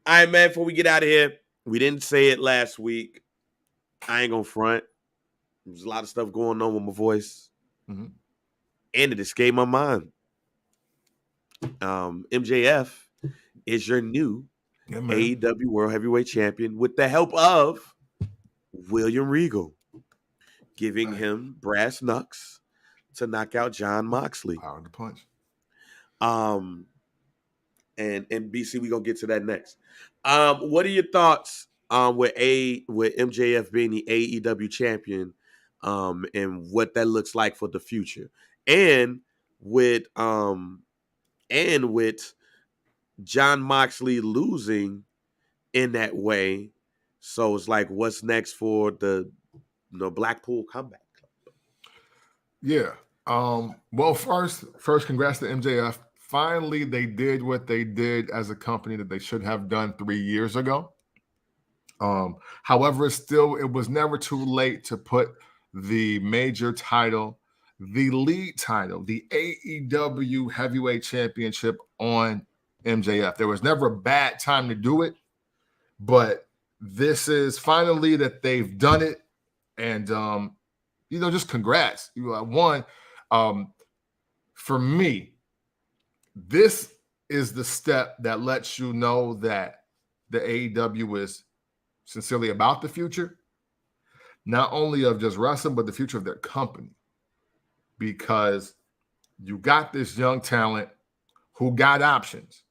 All right, man, before we get out of here, we didn't say it last week. I ain't gonna front. There's a lot of stuff going on with my voice. Mm-hmm. And it escaped my mind. MJF is your new AEW World Heavyweight Champion with the help of William Regal, giving him brass knucks to knock out Jon Moxley. Power to punch. And BC, we're gonna get to that next. What are your thoughts with MJF being the AEW champion, and what that looks like for the future, and with Jon Moxley losing in that way? So it's like, what's next for the Blackpool Comeback Club? Yeah. Well, first, congrats to MJF. Finally, they did what they did as a company that they should have done 3 years ago. However, it was never too late to put the major title, the lead title, the AEW Heavyweight Championship on MJF. There was never a bad time to do it, but this is finally that they've done it. And, just congrats. For me, this is the step that lets you know that the AEW is sincerely about the future, not only of just wrestling, but the future of their company. Because you got this young talent who got options.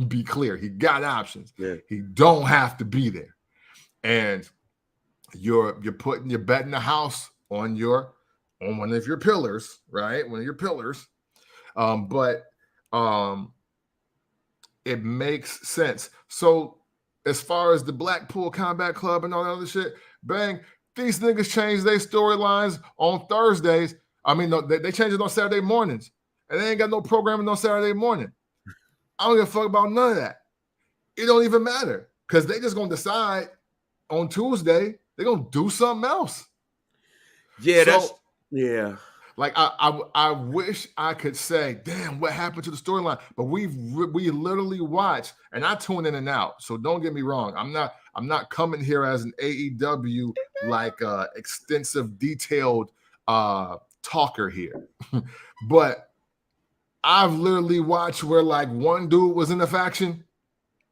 Be clear, he got options. Yeah. He don't have to be there. And you're putting your bet in the house on one of your pillars, right? One of your pillars. But it makes sense. So as far as the Blackpool Combat Club and all that other shit, bang, these niggas change their storylines on Thursdays. I mean, no, they change it on Saturday mornings. And they ain't got no programming on Saturday morning. I don't give a fuck about none of that. It don't even matter. Because they just going to decide on Tuesday, they're going to do something else. Yeah, yeah. Like I wish I could say, damn, what happened to the storyline? But we literally watch, and I tune in and out. So don't get me wrong. I'm not coming here as an AEW like extensive, detailed talker here. But I've literally watched where like one dude was in a faction,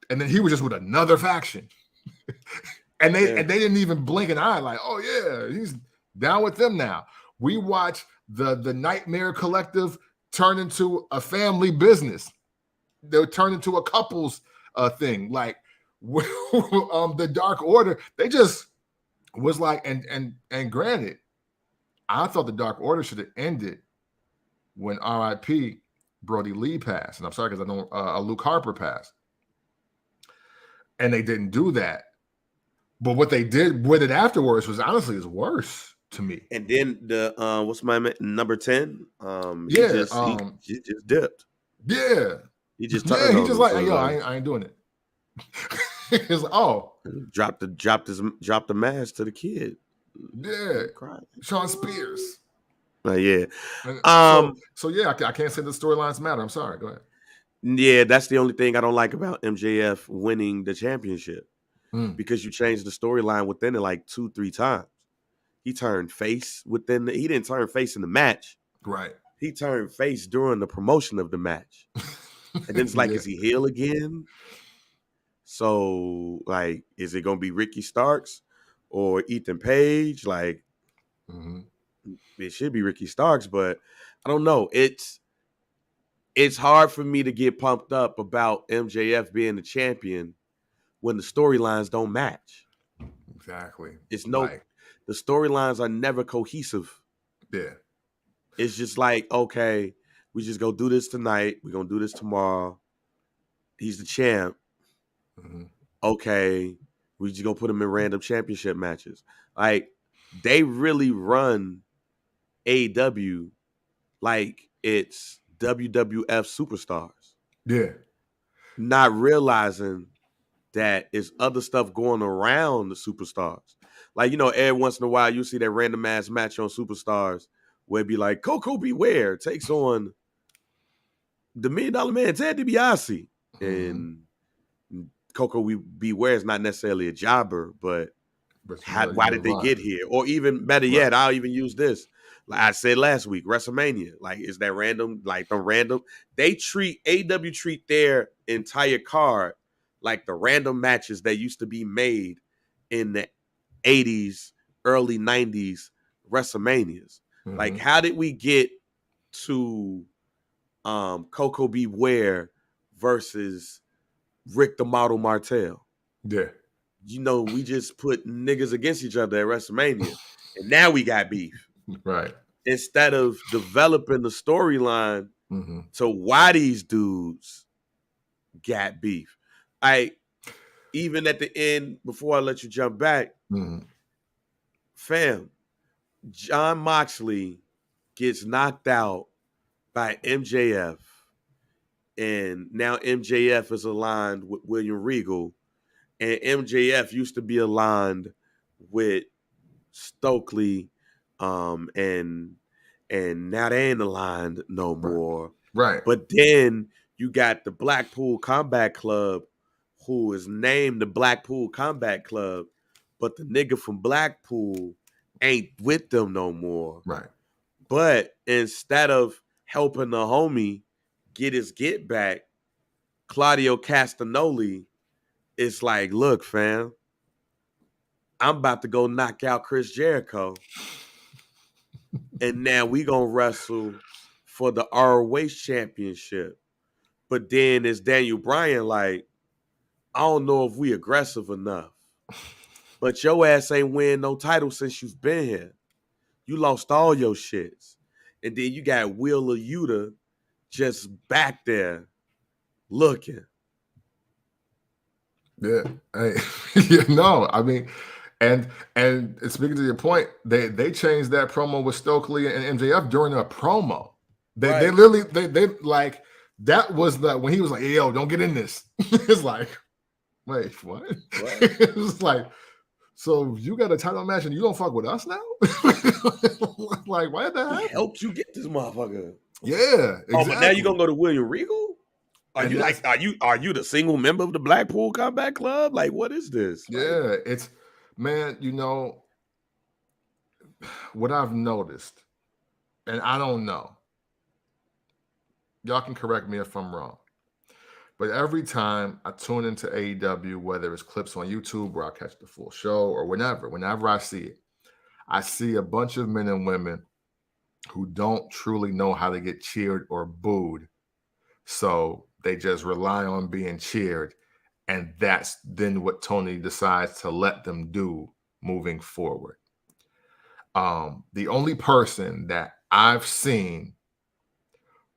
and then he was just with another faction. and they didn't even blink an eye, like, oh yeah, he's down with them now. We watch the Nightmare Collective turn into a family business. They'll turn into a couples thing. Like the Dark Order, they just was like, and granted, I thought the Dark Order should have ended when RIP Brody Lee passed. And I'm sorry because I know Luke Harper passed. And they didn't do that. But what they did with it afterwards was honestly is worse to me. And then the what's my man, number 10? He just dipped. Yeah. He just turned he just like, yo, I ain't doing it. It's like, oh. Dropped the mask to the kid. Yeah. Sean Spears. Yeah. So yeah, I can't say the storylines matter. I'm sorry. Go ahead. Yeah, that's the only thing I don't like about MJF winning the championship. Because you changed the storyline within it like 2-3 times. He turned face he didn't turn face in the match. Right. He turned face during the promotion of the match. And then it's like, is he heel again? So, like, is it going to be Ricky Starks or Ethan Page? Like, it should be Ricky Starks, but I don't know. It's hard for me to get pumped up about MJF being the champion when the storylines don't match. Exactly. The storylines are never cohesive. Yeah. It's just like, okay, we just go do this tonight. We're going to do this tomorrow. He's the champ. Okay, we just going to put him in random championship matches. Like, they really run AEW like it's WWF superstars. Yeah. Not realizing that it's other stuff going around the superstars. Like, every once in a while, you see that random ass match on Superstars where it'd be like, Coco Beware takes on the $1 Million Man, Ted DiBiase. And Coco Beware is not necessarily a jobber, but why did they get here? Or even better yet, I'll even use this. Like I said last week, WrestleMania. Like, is that random? Like, the random? AEW treat their entire card like the random matches that used to be made in the 80s, early 90s WrestleManias. Like, how did we get to Coco Beware versus Rick the Model Martel? Yeah. We just put niggas against each other at WrestleMania, and now we got beef. Right. Instead of developing the storyline to why these dudes got beef. Even at the end, before I let you jump back, fam, Jon Moxley gets knocked out by MJF, and now MJF is aligned with William Regal, and MJF used to be aligned with Stokely, and now they ain't aligned no more. Right. But then you got the Blackpool Combat Club, who is named the Blackpool Combat Club, but the nigga from Blackpool ain't with them no more. Right. But instead of helping the homie get his get back, Claudio Castagnoli is like, look, fam, I'm about to go knock out Chris Jericho. And now we gonna wrestle for the ROH championship. But then it's Daniel Bryan like, I don't know if we aggressive enough. But your ass ain't win no title since you've been here. You lost all your shits. And then you got Wheeler Yuta just back there looking. Yeah. I mean, and speaking to your point, they changed that promo with Stokely and MJF during a promo. They literally they like that was when he was like, hey, yo, don't get in this. It's like, wait, what? It was like, So you got a title match and you don't fuck with us now? Like, why did that happen? Helped you get this motherfucker. Yeah, exactly. Oh, but now you gonna go to William Regal? Are you the single member of the Blackpool Combat Club? Like, what is this? Yeah, it's, man, what I've noticed, and I don't know, y'all can correct me if I'm wrong, but every time I tune into AEW, whether it's clips on YouTube or I catch the full show or whenever I see a bunch of men and women who don't truly know how to get cheered or booed. So they just rely on being cheered. And that's then what Tony decides to let them do moving forward. The only person that I've seen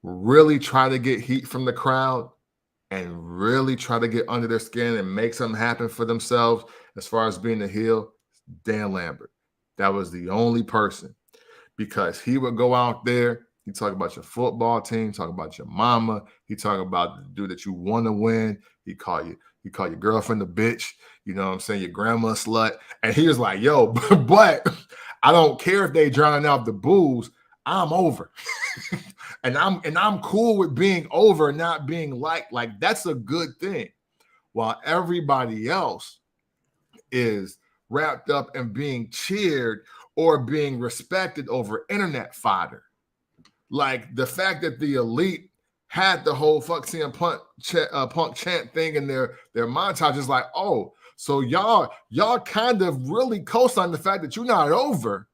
really try to get heat from the crowd and really try to get under their skin and make something happen for themselves as far as being a heel, Dan Lambert. That was the only person, because he would go out there, he talk about your football team, talk about your mama, he talk about the dude that you want to win, he call your girlfriend a bitch, you know what I'm saying, your grandma a slut, and he was like, yo, but I don't care if they drowning out the booze, I'm over. and I'm cool with being over, not being liked. Like, that's a good thing. While everybody else is wrapped up in being cheered or being respected over internet fodder. Like, the fact that the Elite had the whole fuck CM Punk chant thing in their montage is like, oh, so y'all kind of really co-sign the fact that you're not over.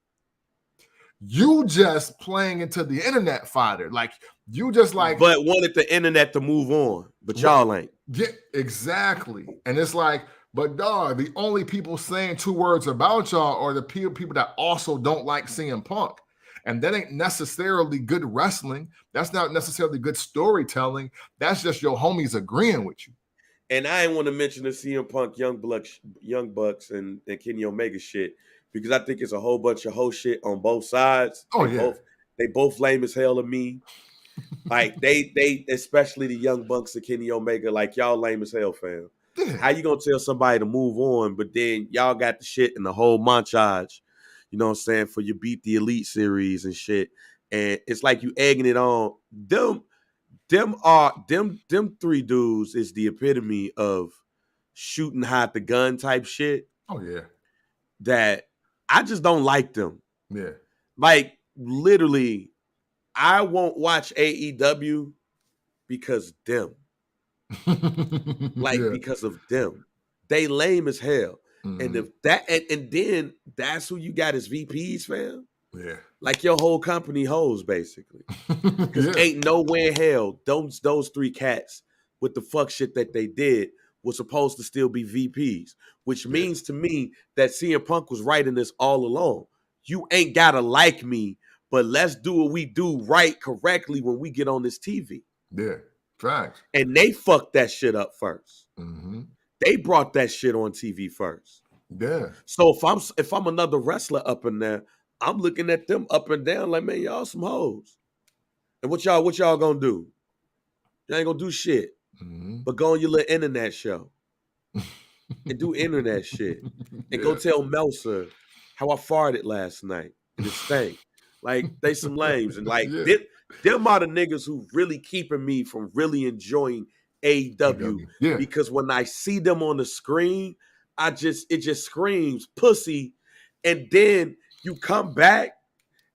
You just playing into the internet fodder. Like, you just like, but wanted the internet to move on, but y'all ain't. Yeah, exactly. And it's like, but dog, the only people saying two words about y'all are the people that also don't like CM Punk. And that ain't necessarily good wrestling. That's not necessarily good storytelling. That's just your homies agreeing with you. And I ain't want to mention the CM Punk Young Bucks and Kenny Omega shit, because I think it's a whole bunch of whole shit on both sides. Oh, they both lame as hell to me. Like, they especially the Young Bucks and Kenny Omega, like, y'all lame as hell, fam. Yeah. How you gonna tell somebody to move on, but then y'all got the shit in the whole montage, you know what I'm saying, for your Beat the Elite series and shit. And it's like you egging it on. Them three dudes is the epitome of shooting hide the gun type shit. Oh, yeah. That I just don't like them. Yeah. Like, literally, I won't watch AEW because them. Because of them. They lame as hell. Mm-hmm. And if that and then that's who you got as VPs, fam. Yeah. Like, your whole company hoes, basically. Because ain't no way in hell those three cats with the fuck shit that they did was supposed to still be VPs, which means to me that CM Punk was writing this all along. You ain't gotta like me, but let's do what we do right, correctly when we get on this TV. Yeah, facts. And they fucked that shit up first. Mm-hmm. They brought that shit on TV first. Yeah. So if I'm another wrestler up in there, I'm looking at them up and down like, man, y'all some hoes. And what y'all gonna do? You ain't gonna do shit. Mm-hmm. But go on your little internet show and do internet shit. And go tell Meltzer how I farted last night and it stank. Like, they some lames. And like, them are the niggas who really keeping me from really enjoying AEW. Yeah. Because when I see them on the screen, it just screams pussy. And then you come back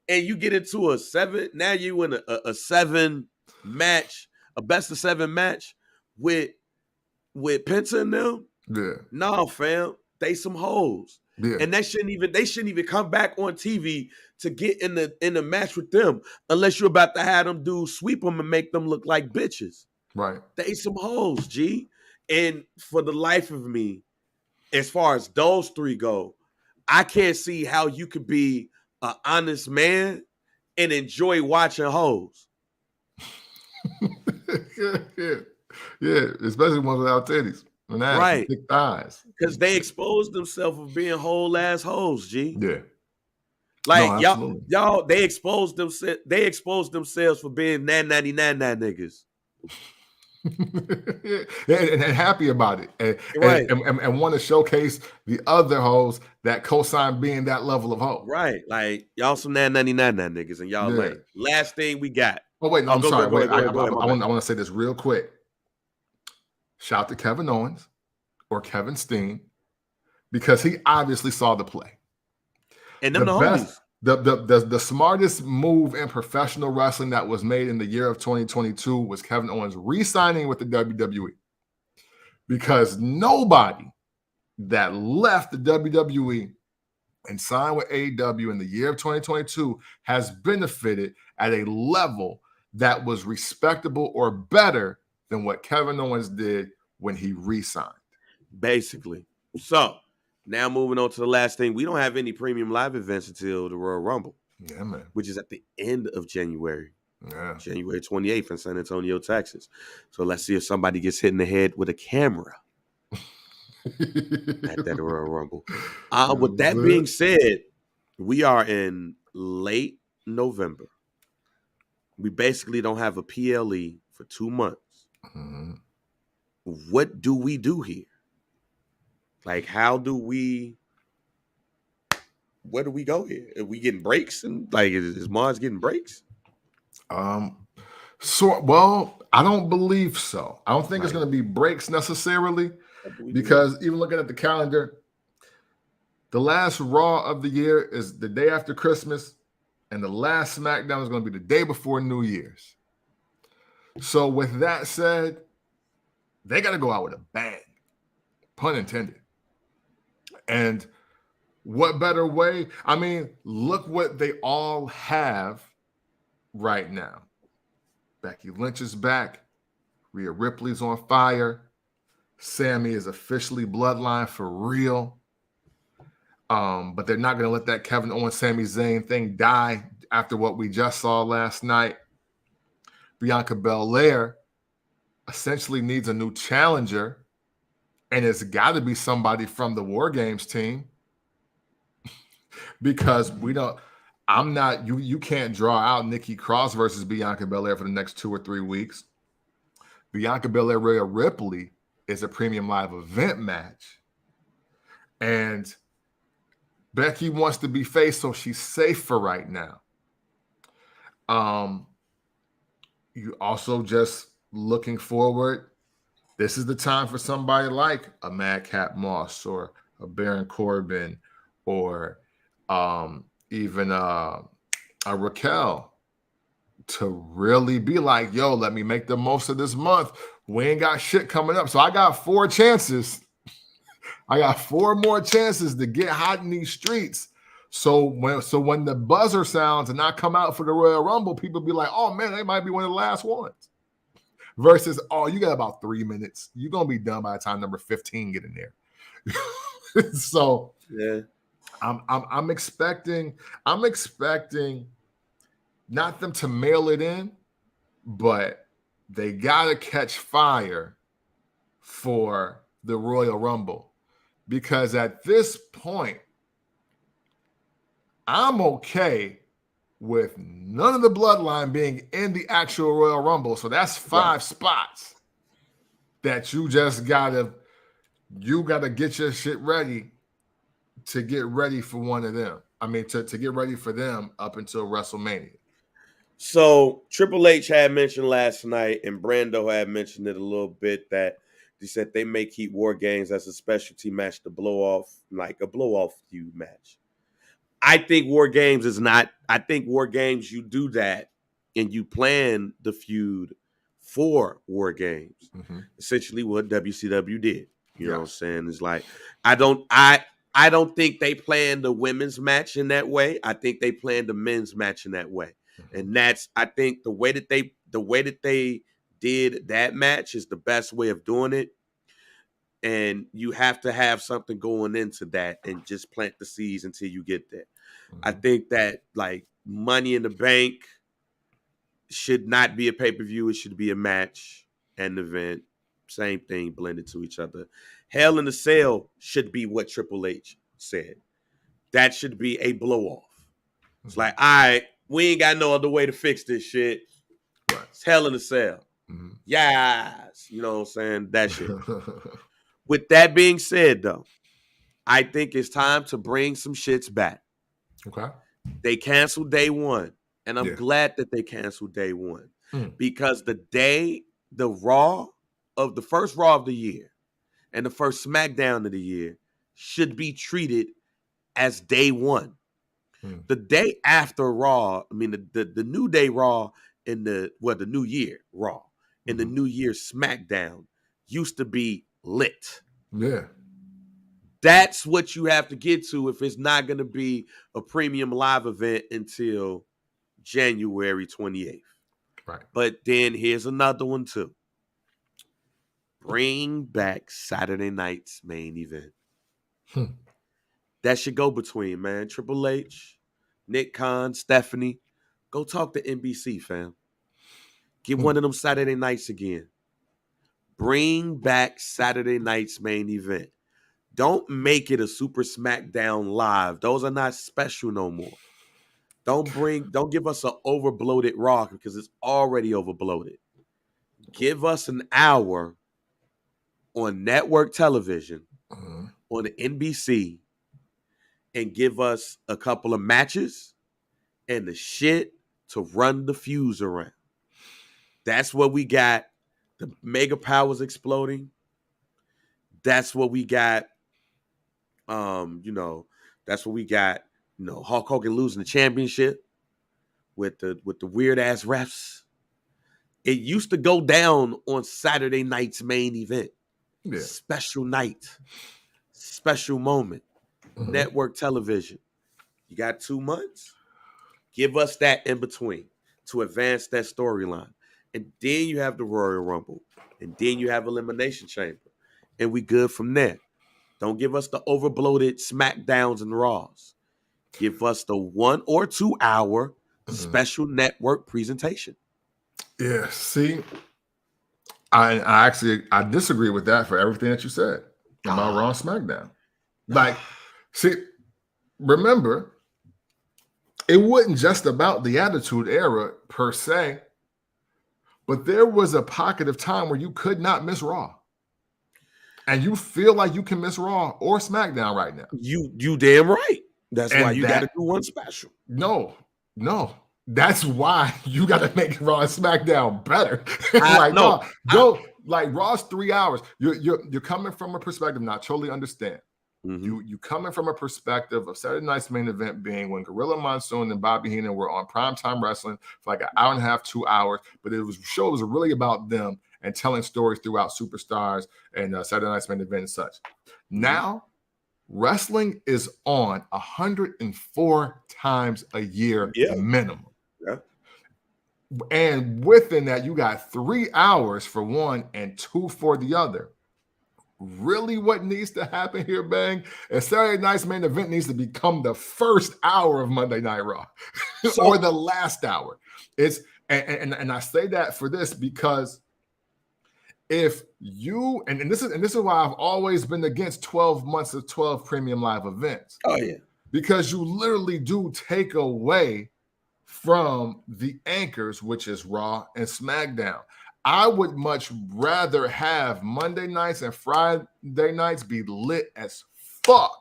and you get into a 7. Now you in a 7 match, a best of 7 match with Penta and them. Yeah. No, fam. They some hoes. Yeah. And they shouldn't even come back on TV to get in the match with them unless you're about to have them dudes sweep them and make them look like bitches. Right. They some hoes, G. And for the life of me, as far as those three go, I can't see how you could be an honest man and enjoy watching hoes. Yeah, especially ones without titties. Right. Thick thighs. Because they exposed themselves for being whole ass hoes, G. Yeah. Like, y'all, they exposed themselves for being 999 niggas. and happy about it, and want to showcase the other hoes that co-sign being that level of hoe. Right, like y'all some 999 niggas, and y'all lame. Last thing we got. Oh wait, no, I'm sorry. Go ahead. I want to say this real quick. Shout out to Kevin Owens or Kevin Steen, because he obviously saw the play. And them the homies. The smartest move in professional wrestling that was made in the year of 2022 was Kevin Owens re-signing with the WWE, because nobody that left the WWE and signed with AEW in the year of 2022 has benefited at a level that was respectable or better than what Kevin Owens did when he re-signed. Basically. So now moving on to the last thing. We don't have any premium live events until the Royal Rumble. Yeah, man. Which is at the end of January. Yeah. January 28th in San Antonio, Texas. So let's see if somebody gets hit in the head with a camera at that Royal Rumble. With that being said, we are in late November. We basically don't have a PLE for 2 months. Mm-hmm. What do we do here? Like, where do we go here? Are we getting breaks? And like, is Mars getting breaks? Well, I don't believe so. I don't think it's going to be breaks necessarily, because even looking at the calendar, the last Raw of the year is the day after Christmas, and the last SmackDown is going to be the day before New Year's. So with that said, they got to go out with a bang, pun intended. And what better way? I mean, look what they all have right now. Becky Lynch is back. Rhea Ripley's on fire. Sami is officially bloodline for real. But they're not going to let that Kevin Owens, Sami Zayn thing die after what we just saw last night. Bianca Belair essentially needs a new challenger, and it's got to be somebody from the War Games team, because you can't draw out Nikki Cross versus Bianca Belair for the next 2 or 3 weeks. Bianca Belair, Rhea Ripley is a premium live event match. And Becky wants to be face, so she's safe for right now. You also just looking forward, this is the time for somebody like a Madcap Moss or a Baron Corbin, or even a Raquel, to really be like, yo, let me make the most of this month. We ain't got shit coming up. So I got 4 chances. I got 4 more chances to get hot in these streets. So when the buzzer sounds and I come out for the Royal Rumble, people be like, oh man, they might be one of the last ones. Versus, oh, you got about 3 minutes. You're gonna be done by the time number 15 get in there. So yeah, I'm expecting not them to mail it in, but they gotta catch fire for the Royal Rumble, because at this point, I'm okay with none of the bloodline being in the actual Royal Rumble. So that's 5 spots that you gotta get your shit ready to get ready for one of them. I mean, to get ready for them up until WrestleMania. So Triple H had mentioned last night, and Brando had mentioned it a little bit, that they said they may keep War Games as a specialty match to blow off, like a blow-off feud match. I think War Games is not. I think War Games, you do that and you plan the feud for War Games. Mm-hmm. Essentially what WCW did. You know what I'm saying? It's like, I don't think they planned the women's match in that way. I think they planned the men's match in that way. Mm-hmm. And that's, I think the way that they did that match is the best way of doing it. And you have to have something going into that and just plant the seeds until you get there. Mm-hmm. I think that, like, Money in the Bank should not be a pay-per-view. It should be a match and an event. Same thing, blended to each other. Hell in a Cell should be what Triple H said. That should be a blow-off. Mm-hmm. It's like, all right, we ain't got no other way to fix this shit. Right. It's Hell in a Cell. Mm-hmm. Yes. You know what I'm saying? That shit. With that being said, though, I think it's time to bring some shits back. Okay. They canceled day one. And I'm glad that they canceled day one. Because the first Raw of the year and the first SmackDown of the year should be treated as day one. The day after Raw, I mean the New Day Raw and the New Year Raw and the New Year SmackDown used to be lit. Yeah. That's what you have to get to if it's not going to be a premium live event until January 28th. Right. But then here's another one too. Bring back Saturday night's main event. That should go between, man. Triple H, Nick Khan, Stephanie. Go talk to NBC, fam. Get one of them Saturday nights again. Bring back Saturday night's main event. Don't make it a Super SmackDown Live. Those are not special no more. Don't give us an overbloated Raw because it's already overbloated. Give us an hour on network television on the NBC and give us a couple of matches and the shit to run the fuse around. That's what we got. The mega powers exploding. That's what we got. That's what we got. Hulk Hogan losing the championship with the weird ass refs. It used to go down on Saturday night's main event. Yeah. Special night. Special moment. Network television. You got 2 months. Give us that in between to advance that storyline. And then you have the Royal Rumble. And then you have Elimination Chamber. And we good from there. Don't give us the overbloated SmackDowns and Raws. Give us the 1 or 2 hour special network presentation. Yeah, see, I disagree with that for everything that you said about Raw and SmackDown. Like, see, remember, it wasn't just about the Attitude Era per se, but there was a pocket of time where you could not miss Raw. And you feel like you can miss Raw or SmackDown right now. You damn right. That's why you got to do one special. No. That's why you got to make Raw and SmackDown better. Like Raw's 3 hours. You're coming from a perspective, and I totally understand. You coming from a perspective of Saturday night's main event being when Gorilla Monsoon and Bobby Heenan were on primetime wrestling for like an hour and a half, 2 hours, but it was really about them and telling stories throughout Superstars and Saturday night's main event and such. Now, wrestling is on 104 times a year minimum. Yeah. And within that, you got 3 hours for one and 2 for the other. Really, what needs to happen here, Bang, is Saturday night's main event needs to become the first hour of Monday Night Raw or the last hour. And I say that for this because if you and this is why I've always been against 12 months of 12 premium live events. Oh yeah, because you literally do take away from the anchors, which is Raw and SmackDown. I would much rather have Monday nights and Friday nights be lit as fuck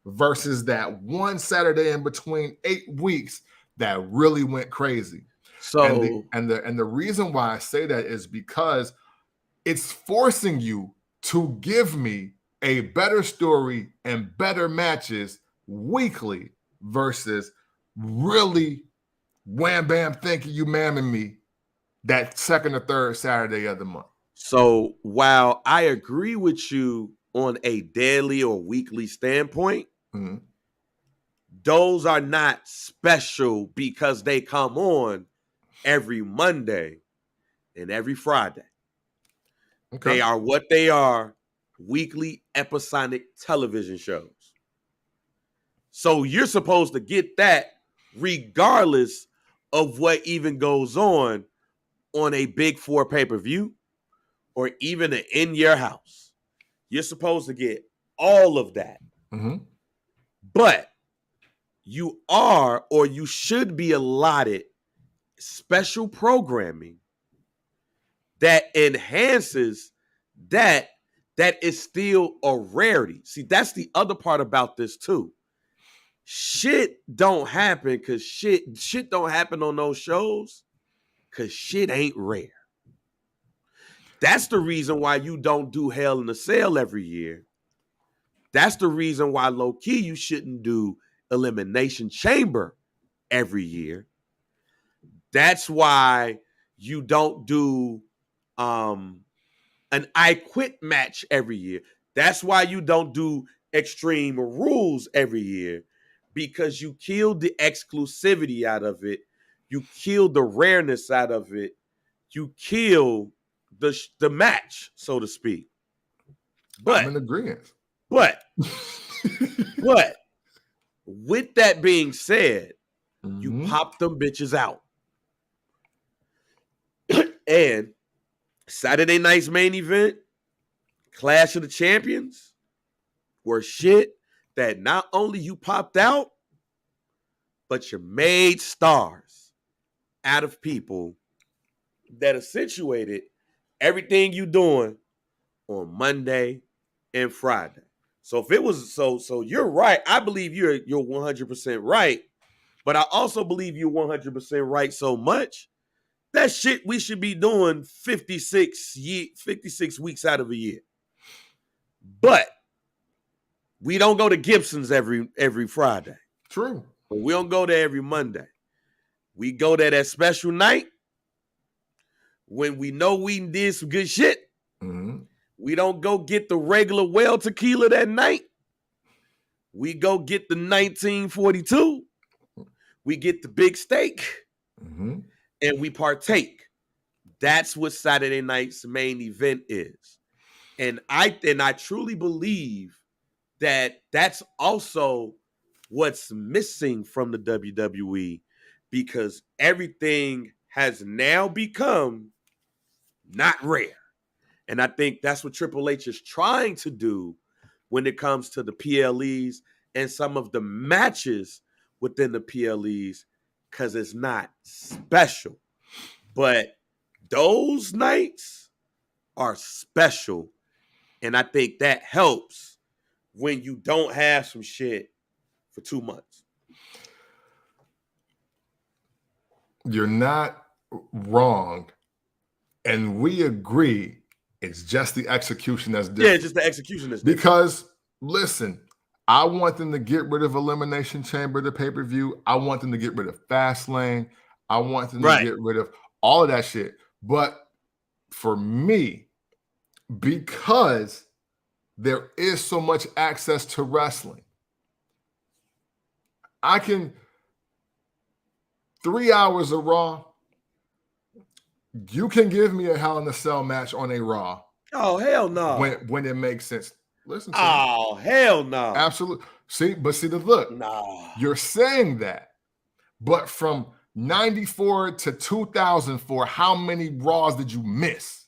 versus that one Saturday in between 8 weeks that really went crazy. So and the reason why I say that is because it's forcing you to give me a better story and better matches weekly versus really wham bam thank you mamming me that second or third Saturday of the month. So while I agree with you on a daily or weekly standpoint, those are not special because they come on every Monday and every Friday. Okay. They are what they are, weekly episodic television shows. So you're supposed to get that regardless of what even goes on a Big 4 pay-per-view or even an In Your House. You're supposed to get all of that. But you are or you should be allotted special programming that enhances that is still a rarity. See, that's the other part about this too. Shit don't happen because shit don't happen on those shows because shit ain't rare. That's the reason why you don't do Hell in a Cell every year. That's the reason why low-key you shouldn't do Elimination Chamber every year. That's why you don't do an I Quit match every year. That's why you don't do Extreme Rules every year, because you killed the exclusivity out of it. You killed the rareness out of it. You kill the match, so to speak. But I'm in agreement. But with that being said, you pop them bitches out. And Saturday night's main event, Clash of the Champions, were shit that not only you popped out, but you made stars out of people that accentuated everything you doing on Monday and Friday. So if it was so you're right. I believe you're 100% right, but I also believe you're 100% right so much that shit we should be doing 56 weeks out of a year. But we don't go to Gibson's every Friday. True. But we don't go there every Monday. We go there that special night when we know we did some good shit. Mm-hmm. We don't go get the regular well tequila that night. We go get the 1942. We get the big steak. Mm-hmm. And we partake. That's what Saturday night's main event is. And I truly believe that that's also what's missing from the WWE, because everything has now become not rare. And I think that's what Triple H is trying to do when it comes to the PLEs and some of the matches within the PLEs, because it's not special. But those nights are special. And I think that helps when you don't have some shit for 2 months. You're not wrong. And we agree. It's just the execution that's different. Yeah, just the execution is different. Because, listen, I want them to get rid of Elimination Chamber, the pay-per-view. I want them to get rid of Fastlane. I want them to get rid of all of that shit. But for me, because there is so much access to wrestling, I can 3 hours of Raw. You can give me a Hell in a Cell match on a Raw. Oh, hell no. When it makes sense. Listen to me. Hell no. Absolutely. See the look. No. You're saying that. But from 94 to 2004, how many Raws did you miss?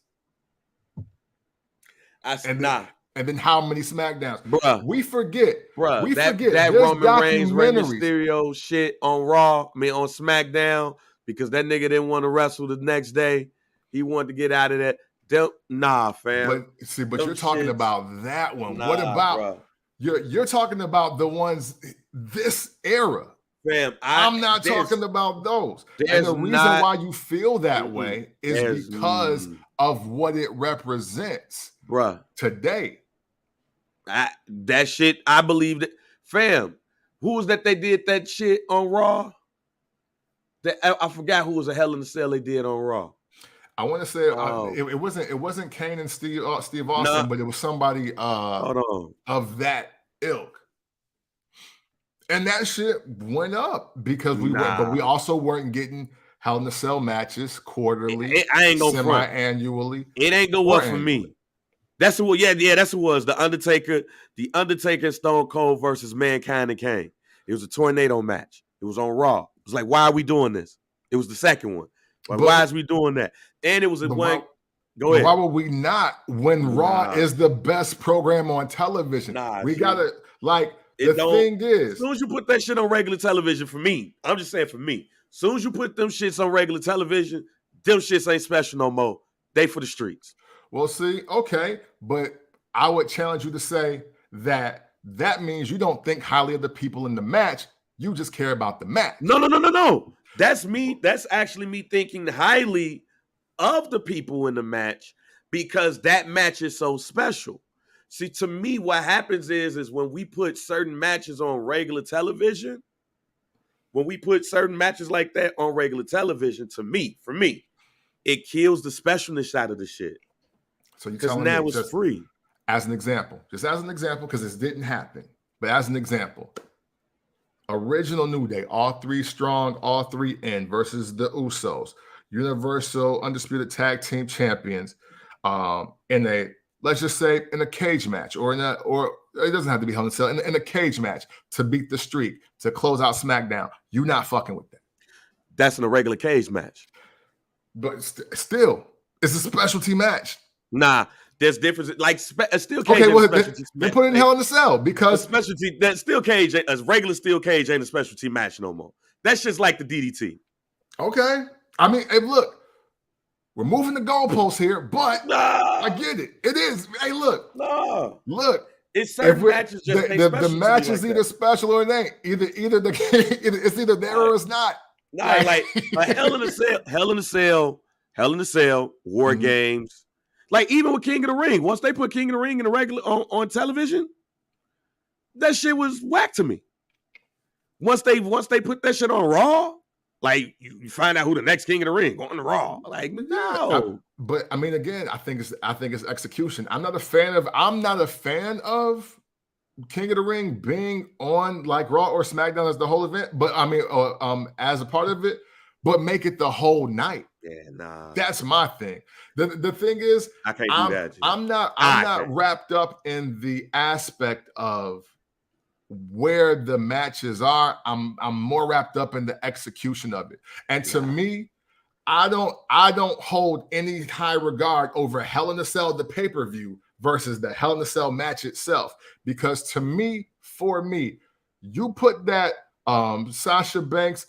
And then how many SmackDowns? Bruh. We forget. Bruh. We forget. That Roman Reigns, Rey Mysterio shit on Raw, on SmackDown, because that nigga didn't want to wrestle the next day. He wanted to get out of that. Nah, fam. But you're talking about that one. What about you're talking about the ones this era? Fam, I'm not talking about those. And the reason why you feel that way is because of what it represents, bruh. Today. That shit, I believe that. Fam, who was that they did that shit on Raw? I forgot who was a Hell in a Cell they did on Raw. I want to say it wasn't Kane and Steve Austin, but it was somebody of that ilk. And that shit went up because but we also weren't getting Hell in a Cell matches quarterly, I ain't gonna semi-annually. It ain't go up for me. That's what, that's what it was. The Undertaker and Stone Cold versus Mankind and Kane. It was a tornado match. It was on Raw. It was like, why are we doing this? It was the second one. Why is we doing that? And it was one. Go ahead. Why would we not when Raw is the best program on television? We gotta the thing is, as soon as you put that shit on regular television, for me, I'm just saying for me, as soon as you put them shits on regular television, them shits ain't special no more. They for the streets. Well, see, okay, but I would challenge you to say that means you don't think highly of the people in the match. You just care about the match. No. That's me. That's actually me thinking highly of the people in the match because that match is so special. See, to me, what happens is when we put certain matches on regular television, when we put certain matches like that on regular television, for me, it kills the specialness out of the shit. So you're telling me now it's free. As an example, because this didn't happen, but as an example, original New Day, all three strong, all three in versus the Usos, Universal Undisputed Tag Team Champions, in a, let's just say, in a cage match, or it doesn't have to be Hell in a Cell, in a cage match to beat the streak, to close out SmackDown. You're not fucking with that. That's in a regular cage match. But still, it's a specialty match. Nah, there's difference. Like a steel cage. Okay, well, they put it in Hell in a Cell because specialty, that steel cage, a regular steel cage ain't a specialty match no more. That's just like the DDT. Okay, I mean, hey, look, we're moving the goalposts here, but I get it. It is. Hey, look, look. It's certain matches. Just the match is either special or it ain't. It's either there or it's not. Nah, like Hell in a Cell, War Games. Like even with King of the Ring, once they put King of the Ring in the regular on television, that shit was whack to me. Once they put that shit on Raw, like you find out who the next King of the Ring on the Raw. Like no, but I mean, again, I think it's execution. I'm not a fan of King of the Ring being on like Raw or SmackDown as the whole event, but I mean, as a part of it, but make it the whole night. Yeah, nah. That's my thing. The thing is, I can't do that. I'm not wrapped up in the aspect of where the matches are. I'm more wrapped up in the execution of it. And to me, I don't hold any high regard over Hell in a Cell, the pay-per-view, versus the Hell in a Cell match itself. Because to me, you put that Sasha Banks,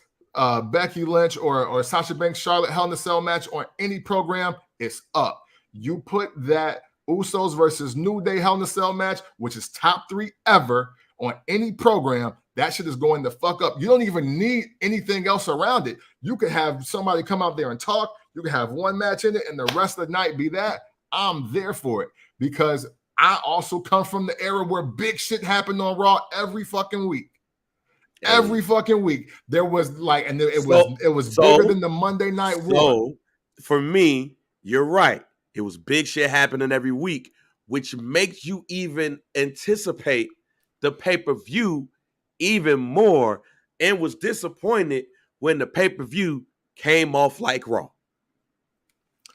Becky Lynch, or Sasha Banks, Charlotte Hell in a Cell match on any program, it's up. You put that Usos versus New Day Hell in a Cell match, which is top 3 ever, on any program, that shit is going the fuck up. You don't even need anything else around it. You could have somebody come out there and talk. You can have one match in it and the rest of the night be that. I'm there for it because I also come from the era where big shit happened on Raw every fucking week. Every fucking week. There was like, and it was bigger than the Monday Night War. So for me, you're right. It was big shit happening every week, which makes you even anticipate the pay-per-view even more, and was disappointed when the pay-per-view came off like Raw.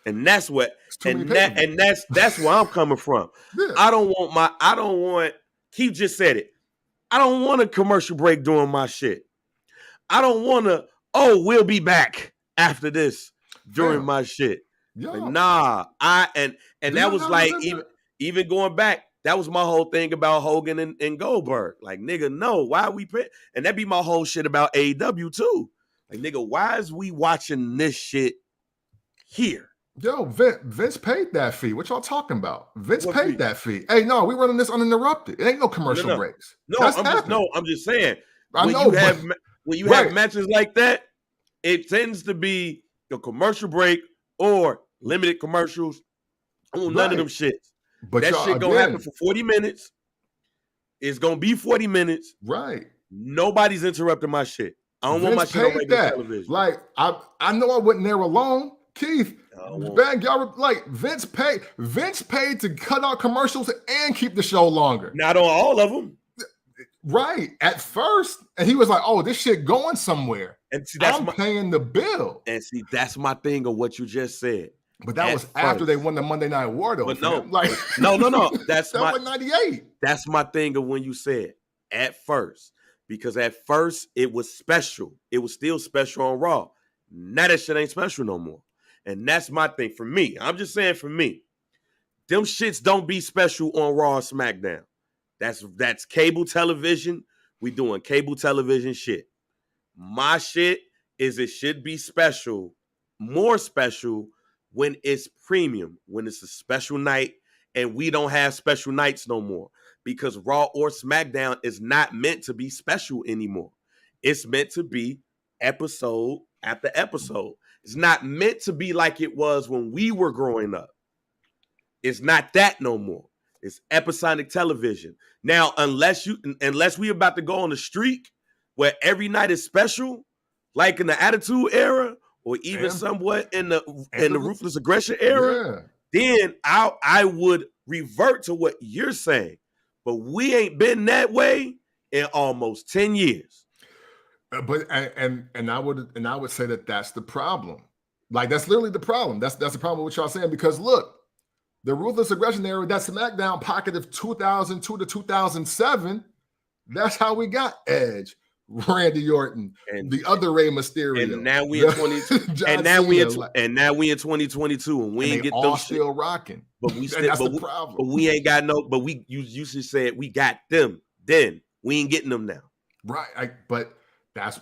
And that's what, that's where I'm coming from. Yeah. I don't want, Keith just said it. I don't want a commercial break doing my shit. I don't want to, we'll be back after this during my shit. Like, nah, and that was like, even going back, that was my whole thing about Hogan and Goldberg. Like, nigga, no, why are we and that be my whole shit about AEW too. Like, nigga, why is we watching this shit here? Yo, Vince paid that fee. What y'all talking about? Vince paid that fee. Hey, no, we running this uninterrupted. It ain't no commercial breaks. I'm just saying. When you have matches like that, it tends to be the commercial break or limited commercials. I want none of them shits. But that shit gonna happen for 40 minutes. It's gonna be 40 minutes. Right. Nobody's interrupting my shit. I don't want my shit on regular television. Like, I know I wasn't there alone. Keith, bang, y'all like Vince paid to cut out commercials and keep the show longer. Not on all of them. Right. At first. And he was like, oh, this shit going somewhere. And see, I'm paying the bill. And see, that's my thing of what you just said. But that was after they won the Monday Night War, though. But no. That's that was 98. That's my thing of when you said at first. Because at first it was special. It was still special on Raw. Now that shit ain't special no more. And that's my thing. For me, I'm just saying for me, them shits don't be special on Raw or SmackDown. That's cable television. We doing cable television shit. My shit is it should be special, more special when it's premium, when it's a special night, and we don't have special nights no more because Raw or SmackDown is not meant to be special anymore. It's meant to be episode after episode. It's not meant to be like it was when we were growing up. It's not that no more. It's episodic television. Now, unless we about to go on a streak where every night is special, like in the Attitude Era, or even somewhat in the Ruthless Aggression Era, then I would revert to what you're saying. But we ain't been that way in almost 10 years. But and I would say that that's the problem. Like, that's literally the problem. That's the problem with what y'all saying, because look, the Ruthless Aggression Era, that SmackDown pocket of 2002 to 2007, that's how we got Edge, Randy Orton, and the other Rey Mysterio. And now we in 20 and now we in 2022, and we ain't get those still rocking. But we still, that's the problem. But we ain't got no. But you used to say we got them. Then we ain't getting them now. Right. But that's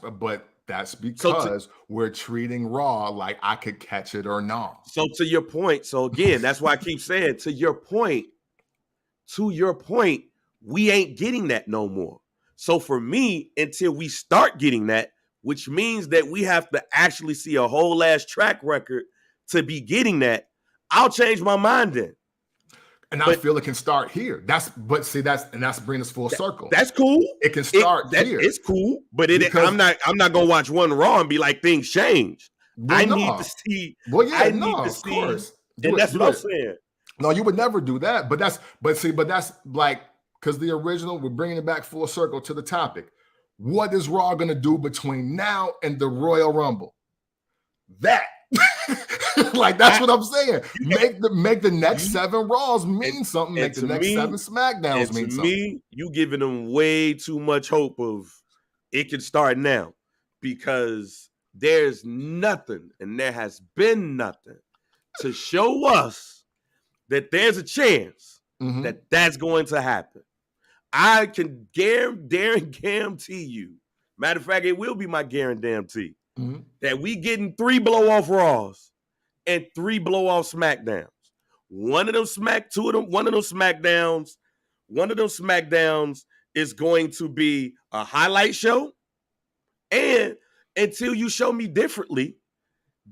because we're treating Raw like I could catch it or not. So to your point, so again, that's why I keep saying to your point, we ain't getting that no more. So for me, until we start getting that, which means that we have to actually see a whole ass track record to be getting that, I'll change my mind then. And I feel it can start here. That's bringing us full circle. That's cool. It can start here. It's cool, but I'm not gonna watch one Raw and be like things changed. I need to see. Well, yeah, of course. And that's what I'm saying. No, you would never do that. But that's like, because the original, we're bringing it back full circle to the topic. What is Raw gonna do between now and the Royal Rumble? That. Like, that's what I'm saying. Make the next 7 Raws mean something. Make the next 7 SmackDowns mean something. To me, you giving them way too much hope of it can start now, because there's nothing, and there has been nothing to show us that there's a chance that that's going to happen. I can guarantee you. Matter of fact, it will be my guarantee that we getting 3 blow-off Raws and 3 blow-off SmackDowns. One of them SmackDowns is going to be a highlight show. And until you show me differently,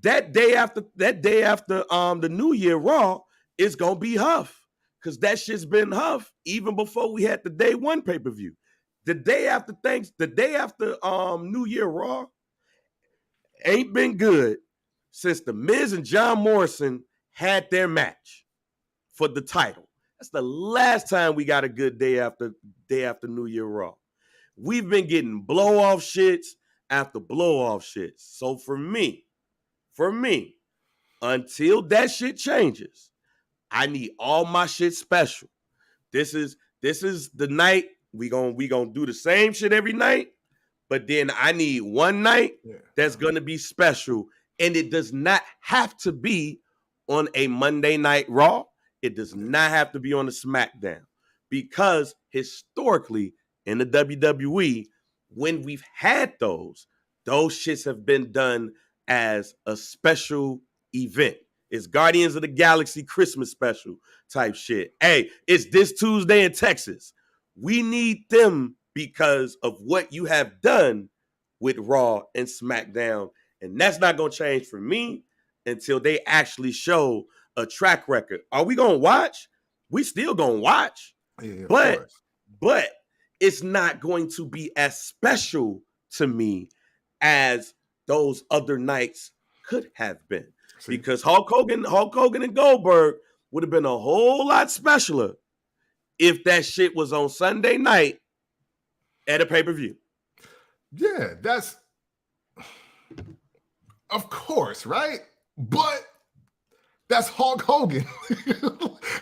that day after the New Year Raw is gonna be Huff. Because that shit's been Huff even before we had the day 1 pay-per-view. The day after New Year Raw ain't been good since The Miz and John Morrison had their match for the title. That's the last time we got a good day after New Year Raw. We've been getting blow-off shits after blow-off shits. So for me, until that shit changes, I need all my shit special. This is the night we gonna do the same shit every night, but then I need one night that's gonna be special. And it does not have to be on a Monday Night Raw. It does not have to be on a SmackDown, because historically in the WWE, when we've had those shits have been done as a special event. It's Guardians of the Galaxy Christmas special type shit. Hey, it's this Tuesday in Texas. We need them because of what you have done with Raw and SmackDown. And that's not going to change for me until they actually show a track record. Are we going to watch? We still going to watch. Yeah, but it's not going to be as special to me as those other nights could have been. See? Because Hulk Hogan and Goldberg would have been a whole lot specialer if that shit was on Sunday night at a pay-per-view. Yeah, that's... Of course, right? But that's Hulk Hogan.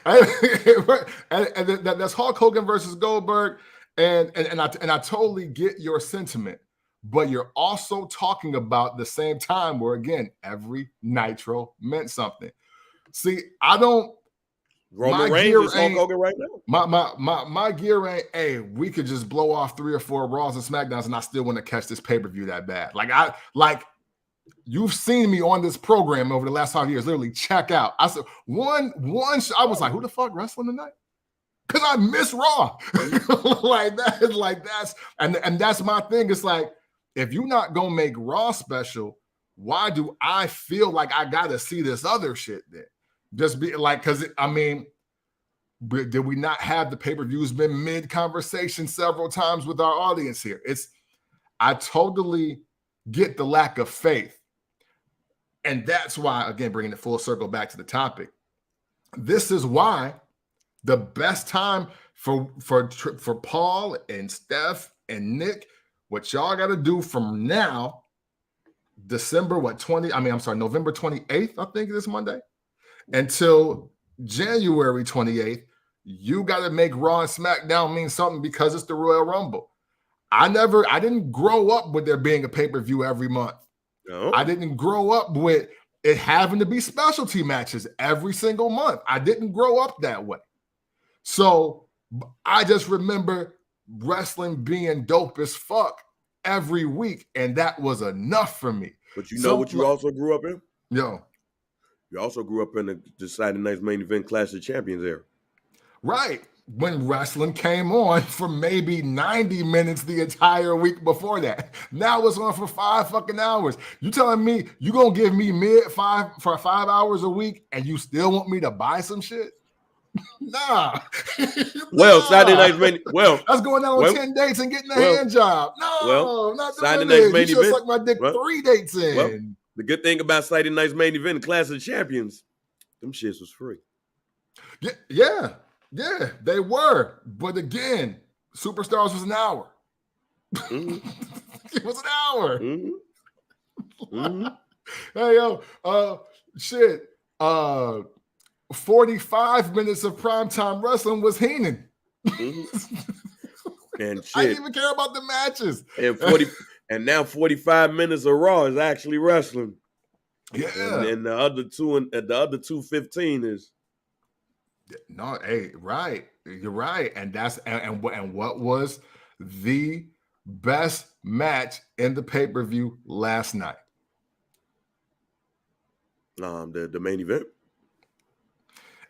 and that's Hulk Hogan versus Goldberg. And I totally get your sentiment. But you're also talking about the same time where, again, every Nitro meant something. See, I don't... Roman Reigns is Hulk Hogan right now. My gear ain't, hey, we could just blow off 3 or 4 Raws and SmackDowns and I still want to catch this pay-per-view that bad. you've seen me on this program over the last 5 years literally check out. I said one I was like, who the fuck wrestling tonight? Because I miss Raw. And that's my thing. It's like, if you're not gonna make Raw special, why do I feel like I gotta see this other shit then? Just be like, because I mean, did we not have the pay-per-views been mid-conversation several times with our audience here? I totally get the lack of faith. And that's why, again, bringing it full circle back to the topic, this is why the best time for Paul and Steph and Nick, what y'all got to do from now, November 28th, I think it is Monday, until January 28th, you got to make Raw and SmackDown mean something because it's the Royal Rumble. I didn't grow up with there being a pay-per-view every month. No. I didn't grow up with it having to be specialty matches every single month. I didn't grow up that way. So I just remember wrestling being dope as fuck every week, and that was enough for me. But you know what you also grew up in? Yo. You also grew up in the Saturday Night's Main Event Clash of Champions era. Right. When wrestling came on for maybe 90 minutes the entire week before that. Now it's on for 5 fucking hours. You telling me you gonna give me mid-5 for 5 hours a week and you still want me to buy some shit? Nah. Well, Saturday Night's Main that's going out on 10 dates and getting a hand job. No, not Saturday Night's Main Event. You just suck my dick 3 dates in. Well, the good thing about Saturday Night's Main Event Clash of Champions, them shits was free. Yeah, they were. But again, Superstars was an hour. Mm-hmm. It was an hour. Mm-hmm. Mm-hmm. Hey, yo, 45 minutes of primetime wrestling was Heenan. Mm-hmm. And shit. I didn't even care about the matches. And now 45 minutes of Raw is actually wrestling. Yeah. And the other 2:15 is. No, hey, right. You're right. And that's and what was the best match in the pay-per-view last night? The main event.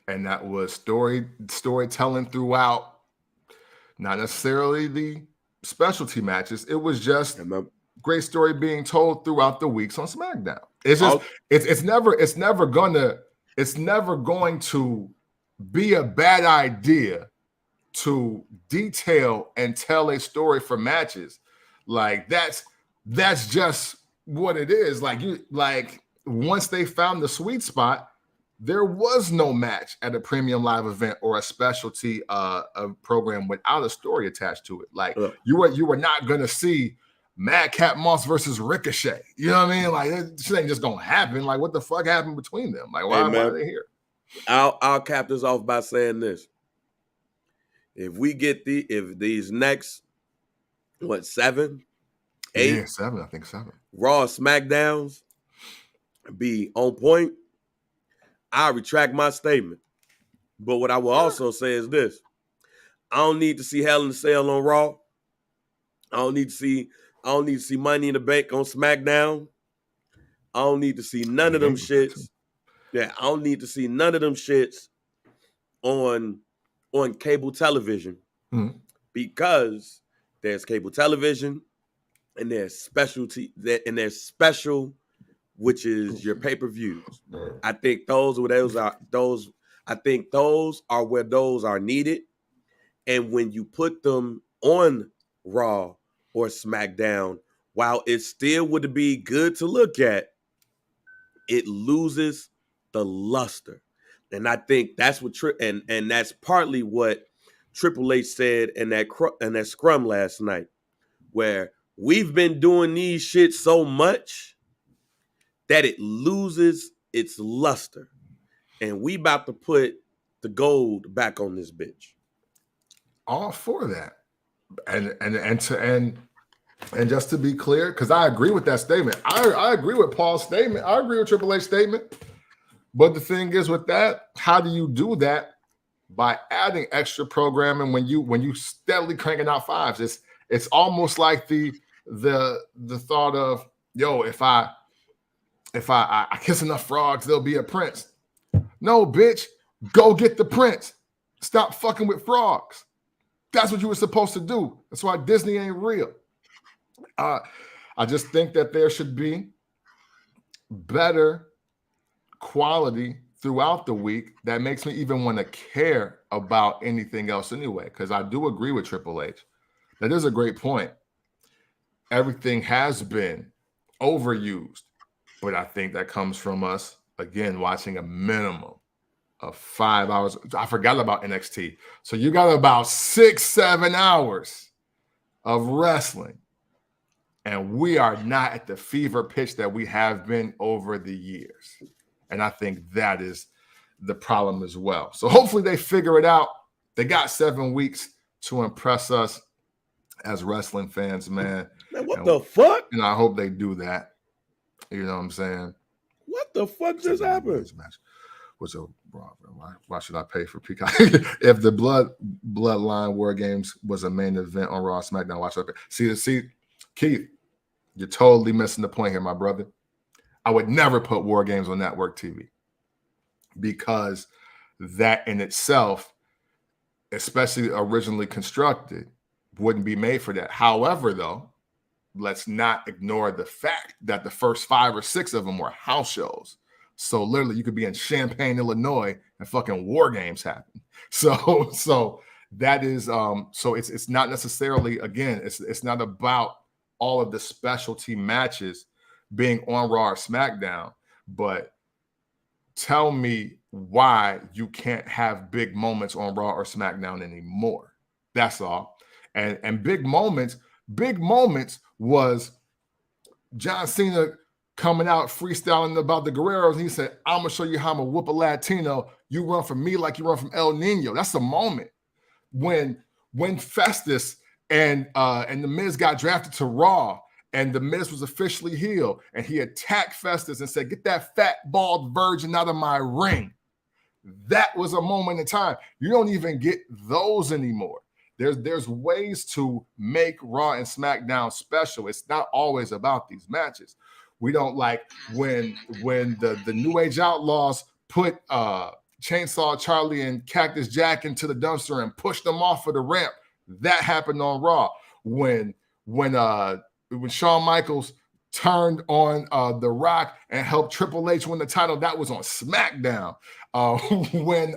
And that was storytelling throughout, not necessarily the specialty matches. It was just great story being told throughout the weeks on SmackDown. It's just it's never going to be a bad idea to detail and tell a story for matches. Like that's just what it is. Like once they found the sweet spot, there was no match at a premium live event or a specialty a program without a story attached to it. Like you were not gonna see Madcap Moss versus Ricochet. You know what I mean? Like that shit ain't just gonna happen. Like what the fuck happened between them? Like why are they here? I'll cap this off by saying this. If these next 7, 8, yeah, 7, I think 7 Raw SmackDowns be on point, I retract my statement. But what I will also say is this: I don't need to see Hell in a Cell on Raw. I don't need to see Money in the Bank on SmackDown. I don't need to see none of them shits. Yeah, I don't need to see none of them shits on cable television because there's cable television and there's specialty and there's special, which is your pay-per-views. I think those are where those are needed. And when you put them on Raw or SmackDown, while it still would be good to look at, it loses the luster. And I think that's what and that's partly what Triple H said in that scrum last night, where we've been doing these shit so much that it loses its luster. And we about to put the gold back on this bitch. All for that. And just to be clear, because I agree with that statement. I agree with Paul's statement. I agree with Triple H's statement. But the thing is with that, how do you do that? By adding extra programming when you steadily cranking out 5s. It's almost like the thought of, yo, if I if I kiss enough frogs, there'll be a prince. No, bitch, go get the prince. Stop fucking with frogs. That's what you were supposed to do. That's why Disney ain't real. I just think that there should be better quality throughout the week that makes me even want to care about anything else anyway, because I do agree with Triple H. That is a great point. Everything has been overused, but I think that comes from us, again, watching a minimum of 5 hours. I forgot about NXT. So you got about 6-7 hours of wrestling, and we are not at the fever pitch that we have been over the years. And I think that is the problem as well. So hopefully they figure it out. They got 7 weeks to impress us as wrestling fans, man. Man, what the fuck? And I hope they do that. You know what I'm saying? What the fuck just happened? What's up, bro? Why should I pay for Peacock? If the Bloodline War Games was a main event on Raw SmackDown, why should I pay? See, Keith, you're totally missing the point here, my brother. I would never put War Games on network TV because that in itself, especially originally constructed, wouldn't be made for that. However, though, let's not ignore the fact that the first 5 or 6 of them were house shows. So literally you could be in Champaign, Illinois, and fucking War Games happen. So that is so it's not necessarily, again, it's not about all of the specialty matches being on Raw or SmackDown, but tell me why you can't have big moments on Raw or SmackDown anymore. That's all. And big moments was John Cena coming out freestyling about the Guerreros, and he said, I'm gonna show you how I'm gonna whoop a Latino. You run from me like you run from El Nino. That's a moment. When Festus and the Miz got drafted to Raw, and the Miz was officially healed, and he attacked Festus and said, get that fat, bald virgin out of my ring. That was a moment in time. You don't even get those anymore. There's ways to make Raw and SmackDown special. It's not always about these matches. We don't like when the New Age Outlaws put Chainsaw Charlie and Cactus Jack into the dumpster and pushed them off of the ramp. That happened on Raw. When Shawn Michaels turned on The Rock and helped Triple H win the title, that was on SmackDown. When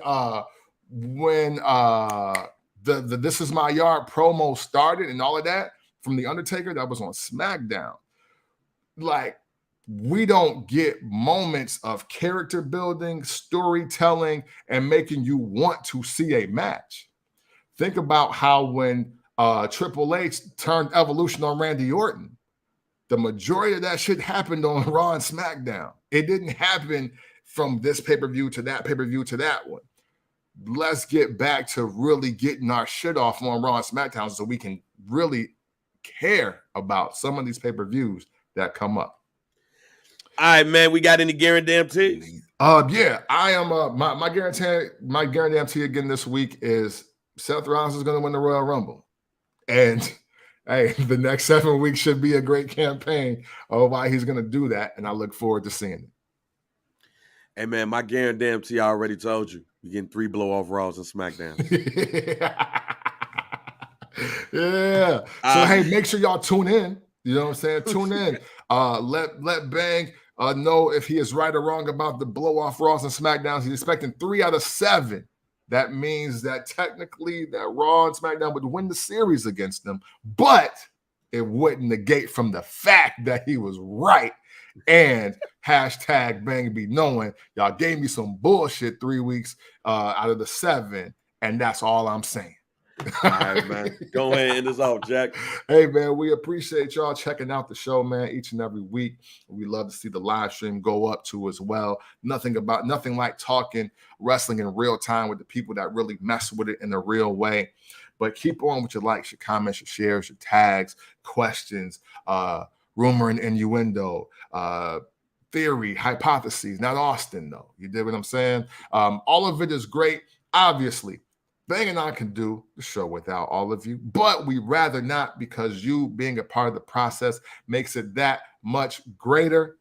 the This Is My Yard promo started and all of that from The Undertaker, that was on SmackDown. Like, we don't get moments of character building, storytelling, and making you want to see a match. Think about how when Triple H turned Evolution on Randy Orton, the majority of that shit happened on Raw and SmackDown. It didn't happen from this pay-per-view to that pay-per-view to that one. Let's get back to really getting our shit off on Raw and SmackDown so we can really care about some of these pay-per-views that come up. All right, man. We got any guarantees? Yeah, I am. My guarantee again this week is Seth Rollins is going to win the Royal Rumble, and hey, the next 7 weeks should be a great campaign of why he's going to do that, and I look forward to seeing it. Hey, man, my guarantee I already told you. You're getting 3 blow-off Raws and SmackDowns. Yeah. So, hey, make sure y'all tune in. You know what I'm saying? Tune in. Let Bang know if he is right or wrong about the blow-off Raws and SmackDowns. He's expecting 3 out of 7. That means that technically that Raw and SmackDown would win the series against them, but it wouldn't negate from the fact that he was right. And hashtag Bang be knowing y'all gave me some bullshit 3 weeks out of the 7, and that's all I'm saying. All right, man. Go ahead and end this off, Jack. Hey, man, we appreciate y'all checking out the show, man, each and every week. We love to see the live stream go up too as well. Nothing like talking wrestling in real time with the people that really mess with it in a real way. But keep on with your likes, your comments, your shares, your tags, questions, rumor and innuendo, theory, hypotheses, not Austin, though. You did what I'm saying? All of it is great. Obviously, Bang and I can do the show without all of you, but we'd rather not, because you being a part of the process makes it that much greater.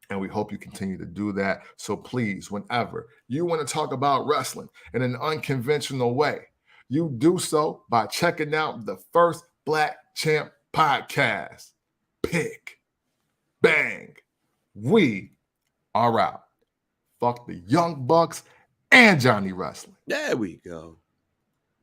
And we hope you continue to do that. So please, whenever you want to talk about wrestling in an unconventional way, you do so by checking out the First Black Champ podcast. Pick, bang, we are out. Fuck the Young Bucks and Johnny Wrestling. There we go.